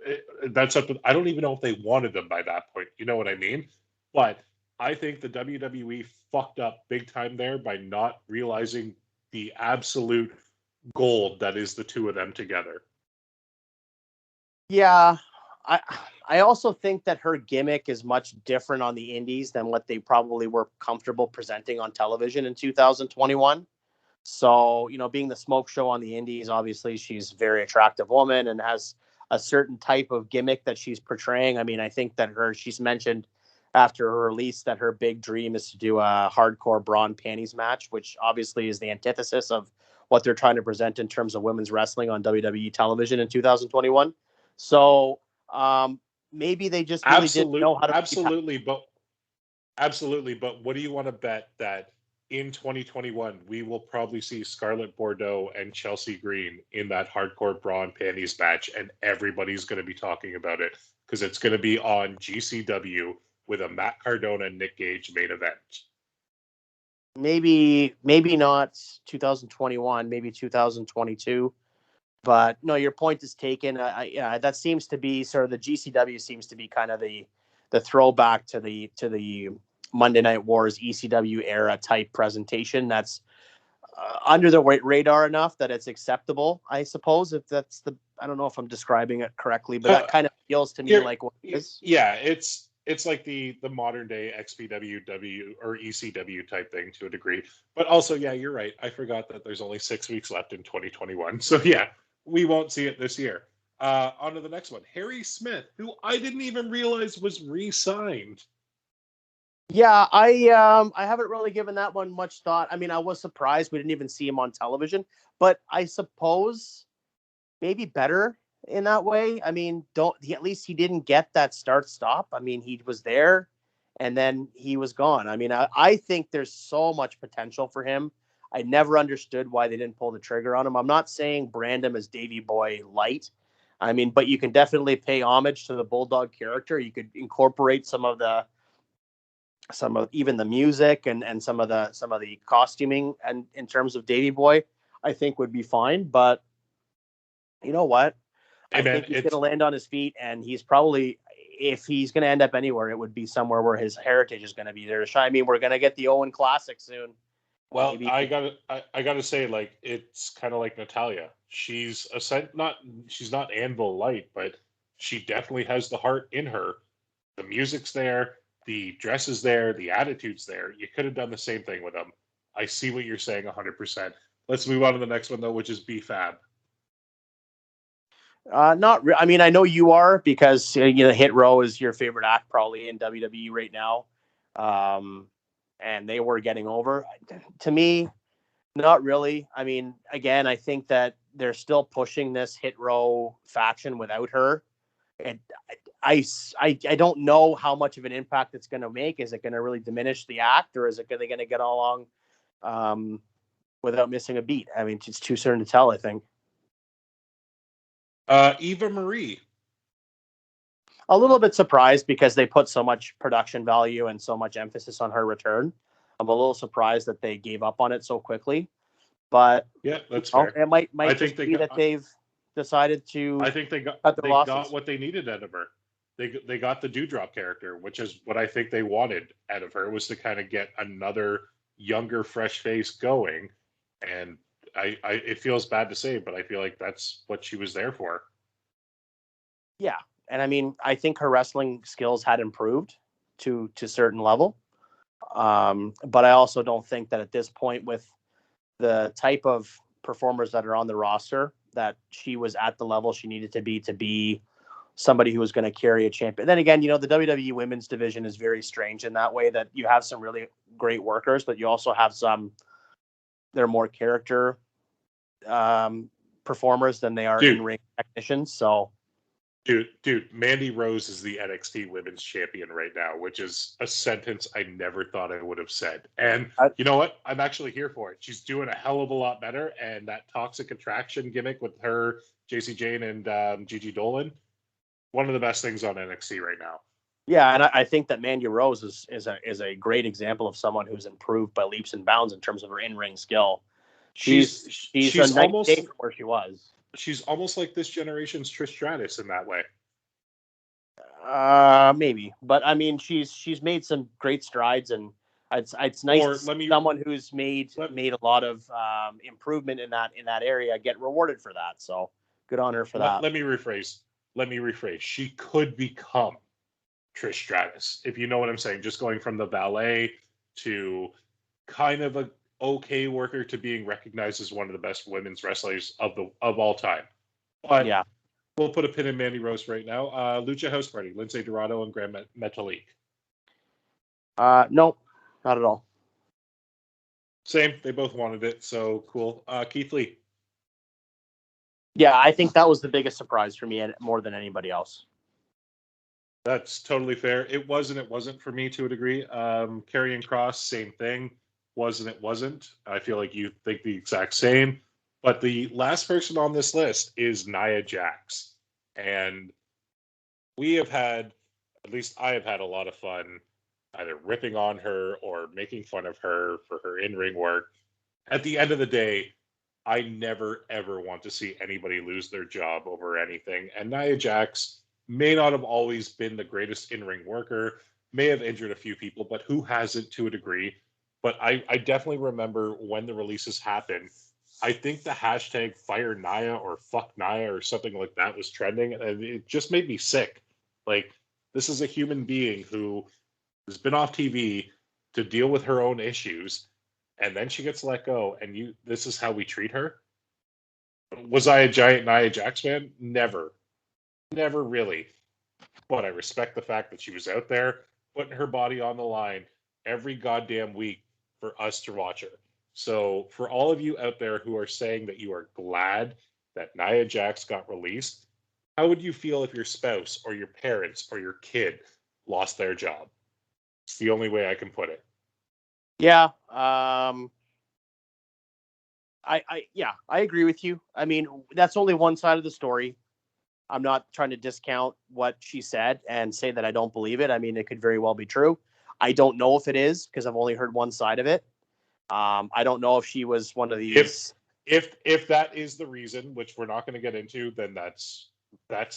that's up. I don't even know if they wanted them by that point. You know what I mean? But I think the WWE fucked up big time there by not realizing the absolute gold that is the two of them together. yeah, I also think that her gimmick is much different on the indies than what they probably were comfortable presenting on television in 2021. So, being the smoke show on the indies, obviously she's a very attractive woman and has a certain type of gimmick that she's portraying. I mean, I think that she's mentioned after her release that her big dream is to do a hardcore bra and panties match, which obviously is the antithesis of what they're trying to present in terms of women's wrestling on WWE television in 2021. So, maybe they just really didn't know how to. Absolutely, but what do you want to bet that in 2021 we will probably see Scarlett Bordeaux and Chelsea Green in that hardcore bra and panties match, and everybody's going to be talking about it because it's going to be on GCW with a Matt Cardona Nick Gage main event. Maybe not 2021, maybe 2022. But no, your point is taken. Yeah, that seems to be sort of the GCW seems to be kind of the throwback to the Monday Night Wars ECW era type presentation. That's under the radar enough that it's acceptable, I suppose. If that's I don't know if I'm describing it correctly, but that kind of feels to me like what it is. Yeah, it's like the modern day XPW or ECW type thing to a degree. But also, yeah, you're right. I forgot that there's only 6 weeks left in 2021. So yeah, we won't see it this year. On to the next one. Harry Smith, who I didn't even realize was re-signed. Yeah, I haven't really given that one much thought. I mean, I was surprised we didn't even see him on television, but I suppose maybe better in that way. I mean, at least he didn't get that start-stop. I mean, he was there and then he was gone. I mean, I think there's so much potential for him. I never understood why they didn't pull the trigger on him. I'm not saying brand him as Davey Boy light. I mean, but you can definitely pay homage to the Bulldog character. You could incorporate some of even the music and some of the costuming and in terms of Davey Boy, I think would be fine. But you know what? I think he's going to land on his feet, and he's probably, if he's going to end up anywhere, it would be somewhere where his heritage is going to be there to shine. I mean, we're going to get the Owen Classic soon. Well, maybe. I gotta say, like, it's kind of like Natalia. She's she's not Anvil light, but she definitely has the heart in her. The music's there, the dress is there, the attitude's there. You could have done the same thing with them. I see what you're saying 100%. Let's move on to the next one though, which is B-Fab. I mean, I know you are because Hit Row is your favorite act probably in WWE right now, and they were getting over. To me, not really. I mean, again, I think that they're still pushing this Hit Row faction without her, and I don't know how much of an impact it's going to make. Is it going to really diminish the act, or is it going to get along without missing a beat? I mean, it's too soon to tell, I think. Eva Marie. A little bit surprised because they put so much production value and so much emphasis on her return. I'm a little surprised that they gave up on it so quickly. But yeah, that's fair. It might just be that they've decided to. I think they got what they needed out of her. They got the Dewdrop character, which is what I think they wanted out of her, was to kind of get another younger, fresh face going. And it feels bad to say, but I feel like that's what she was there for. Yeah. And I mean, I think her wrestling skills had improved to a certain level. But I also don't think that at this point, with the type of performers that are on the roster, that she was at the level she needed to be somebody who was going to carry a champion. Then again, the WWE women's division is very strange in that way, that you have some really great workers, but you also have some, they're more character performers than they are in-ring technicians. So, dude, Mandy Rose is the NXT Women's Champion right now, which is a sentence I never thought I would have said. And you know what? I'm actually here for it. She's doing a hell of a lot better, and that Toxic Attraction gimmick with her, JC Jane, and Gigi Dolan, one of the best things on NXT right now. Yeah, and I think that Mandy Rose is a great example of someone who's improved by leaps and bounds in terms of her in-ring skill. She's a she's night and day almost from where she was. she's almost like this generation's Trish Stratus in that way. Maybe, but I mean, she's made some great strides, and it's nice Or to see someone who's made a lot of improvement in that area get rewarded for that. So good on her for that. let me rephrase. Let me rephrase. She could become Trish Stratus, if you know what I'm saying. Just going from the valet to kind of a okay worker to being recognized as one of the best women's wrestlers of all time. But Yeah. we'll put a pin in Mandy Rose right now. Lucha House Party, Lindsay Dorado and Grand Metalik. No, not at all. Same. They both wanted it, so cool. Keith Lee. Yeah, I think that was the biggest surprise for me, and more than anybody else. That's totally fair. It wasn't for me to a degree. Karrion Kross, same thing. It wasn't. I feel like you think the exact same. But the last person on this list is Nia Jax. And we have had, at least I have had a lot of fun either ripping on her or making fun of her for her in-ring work. At the end of the day, I never, ever want to see anybody lose their job over anything. And Nia Jax may not have always been the greatest in-ring worker, may have injured a few people, but who hasn't to a degree? But I definitely remember when the releases happened. I think the hashtag Fire Nia or Fuck Nia or something like that was trending, and it just made me sick. Like, this is a human being who has been off TV to deal with her own issues, and then she gets let go, and this is how we treat her? Was I a giant Nia Jax fan? Never. Never really. But I respect the fact that she was out there putting her body on the line every goddamn week for us to watch her. So for all of you out there who are saying that you are glad that Nia Jax got released, how would you feel if your spouse or your parents or your kid lost their job? It's the only way I can put it. Yeah. I agree with you. I mean, that's only one side of the story. I'm not trying to discount what she said and say that I don't believe it. I mean, it could very well be true. I don't know if it is because I've only heard one side of it. I don't know if she was one of these. If that is the reason, which we're not going to get into, then that's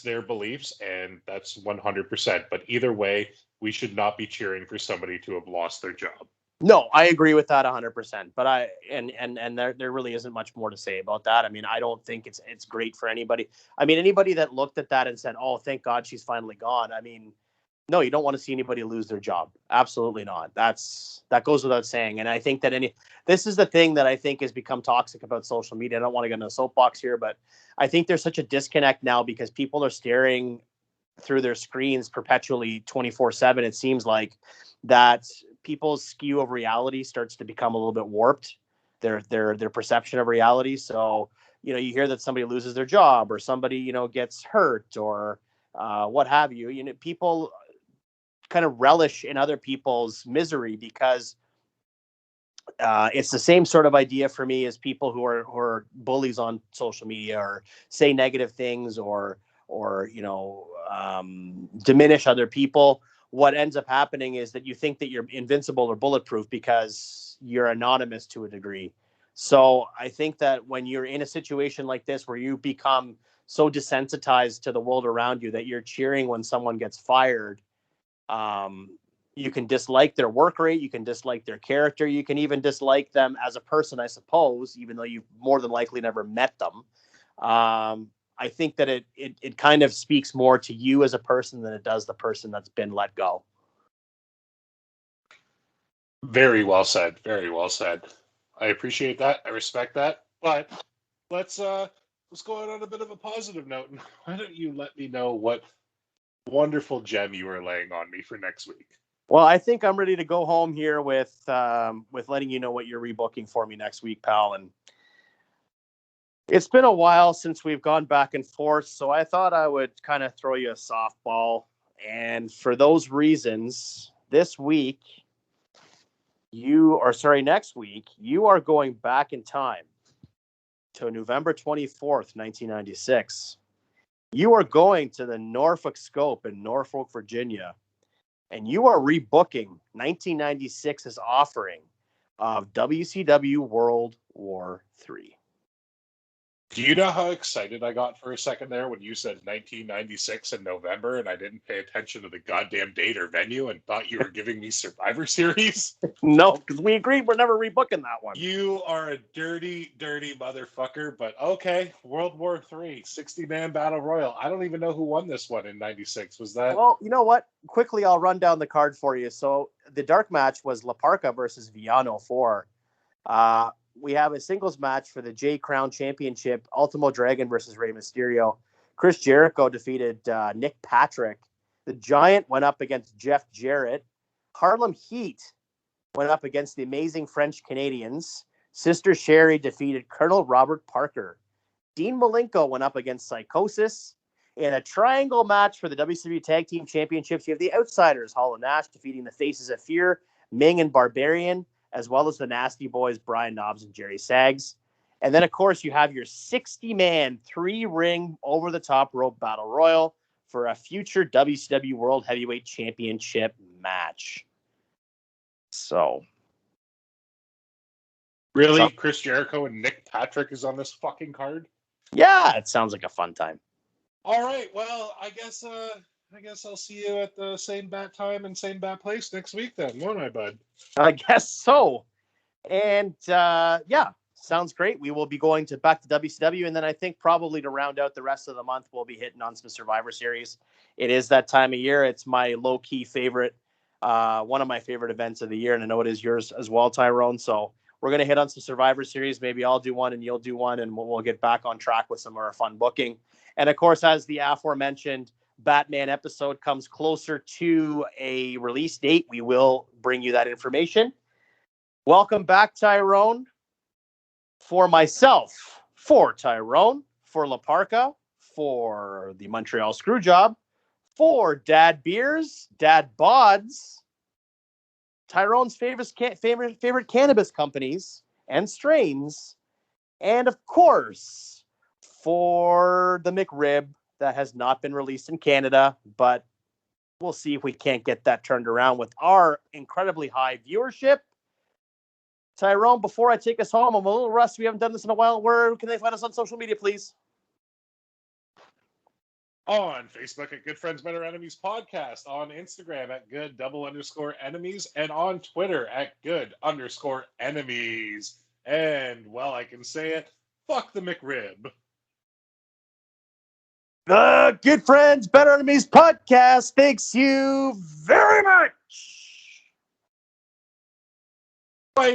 their beliefs, and that's 100%. But either way, we should not be cheering for somebody to have lost their job. No, I agree with that 100%. But there really isn't much more to say about that. I mean, I don't think it's great for anybody. I mean, anybody that looked at that and said, "Oh, thank God she's finally gone." I mean, no, you don't want to see anybody lose their job. Absolutely not. That goes without saying. And I think that this is the thing that I think has become toxic about social media. I don't want to get in a soapbox here, but I think there's such a disconnect now because people are staring through their screens perpetually 24/7. It seems like that people's skew of reality starts to become a little bit warped, their perception of reality. So, you hear that somebody loses their job or somebody, gets hurt or what have you. People kind of relish in other people's misery because it's the same sort of idea for me as people who are bullies on social media or say negative things or diminish other people. What ends up happening is that you think that you're invincible or bulletproof because you're anonymous to a degree. So I think that when you're in a situation like this where you become so desensitized to the world around you that you're cheering when someone gets fired, you can dislike their work rate, you can dislike their character, you can even dislike them as a person, I suppose, even though you've more than likely never met them. I think that it kind of speaks more to you as a person than it does the person that's been let go. Very well said. Very well said. I appreciate that. I respect that. But let's go on a bit of a positive note. Why don't you let me know what wonderful gem you are laying on me for next week? Well, I think I'm ready to go home here with letting you know what you're rebooking for me next week, pal. And it's been a while since we've gone back and forth, so I thought I would kind of throw you a softball. And for those reasons, next week, you are going back in time to November 24th, 1996. You are going to the Norfolk Scope in Norfolk, Virginia, and you are rebooking 1996's offering of WCW World War III. Do you know how excited I got for a second there when you said 1996 in November and I didn't pay attention to the goddamn date or venue and thought you were giving me Survivor Series? No, because we agreed we're never rebooking that one. You are a dirty, dirty motherfucker, but okay. World War III, 60-man battle royal. I don't even know who won this one in 96. Was that? Well, you know what? Quickly, I'll run down the card for you. So the dark match was La Parka versus Villano 4. We have a singles match for the J Crown Championship, Ultimo Dragon versus Rey Mysterio. Chris Jericho defeated Nick Patrick. The Giant went up against Jeff Jarrett. Harlem Heat went up against the Amazing French Canadians. Sister Sherry defeated Colonel Robert Parker. Dean Malenko went up against Psychosis. In a triangle match for the WCW Tag Team Championships, you have the Outsiders, Hall and Nash, defeating the Faces of Fear, Ming and Barbarian, as well as the Nasty Boys, Brian Knobbs and Jerry Sags. And then, of course, you have your 60-man, 3-ring, over-the-top rope battle royal for a future WCW World Heavyweight Championship match. So. Really? Chris Jericho and Nick Patrick is on this fucking card? Yeah, it sounds like a fun time. All right. Well, I guess I'll see you at the same bat time and same bat place next week then, won't I, bud? I guess so. And yeah, sounds great. We will be going back to WCW, and then I think probably to round out the rest of the month, we'll be hitting on some Survivor Series. It is that time of year. It's my low-key favorite, one of my favorite events of the year, and I know it is yours as well, Tyrone. So we're going to hit on some Survivor Series. Maybe I'll do one and you'll do one, and we'll get back on track with some of our fun booking. And of course, as the aforementioned Batman episode comes closer to a release date, we will bring you that information. Welcome back, Tyrone. For myself, for Tyrone, for La Parka, for the Montreal Screwjob, for Dad Beers, Dad Bods, Tyrone's favorite cannabis companies and strains, and of course, for the McRib that has not been released in Canada, but we'll see if we can't get that turned around with our incredibly high viewership. Tyrone, before I take us home, I'm a little rusty. We haven't done this in a while. Where can they find us on social media, please? On Facebook at Good Friends Better Enemies Podcast, on Instagram at good_enemies, and on Twitter at good_enemies. And, well, I can say it, fuck the McRib. The Good Friends Better Enemies Podcast thanks you very much. Bye.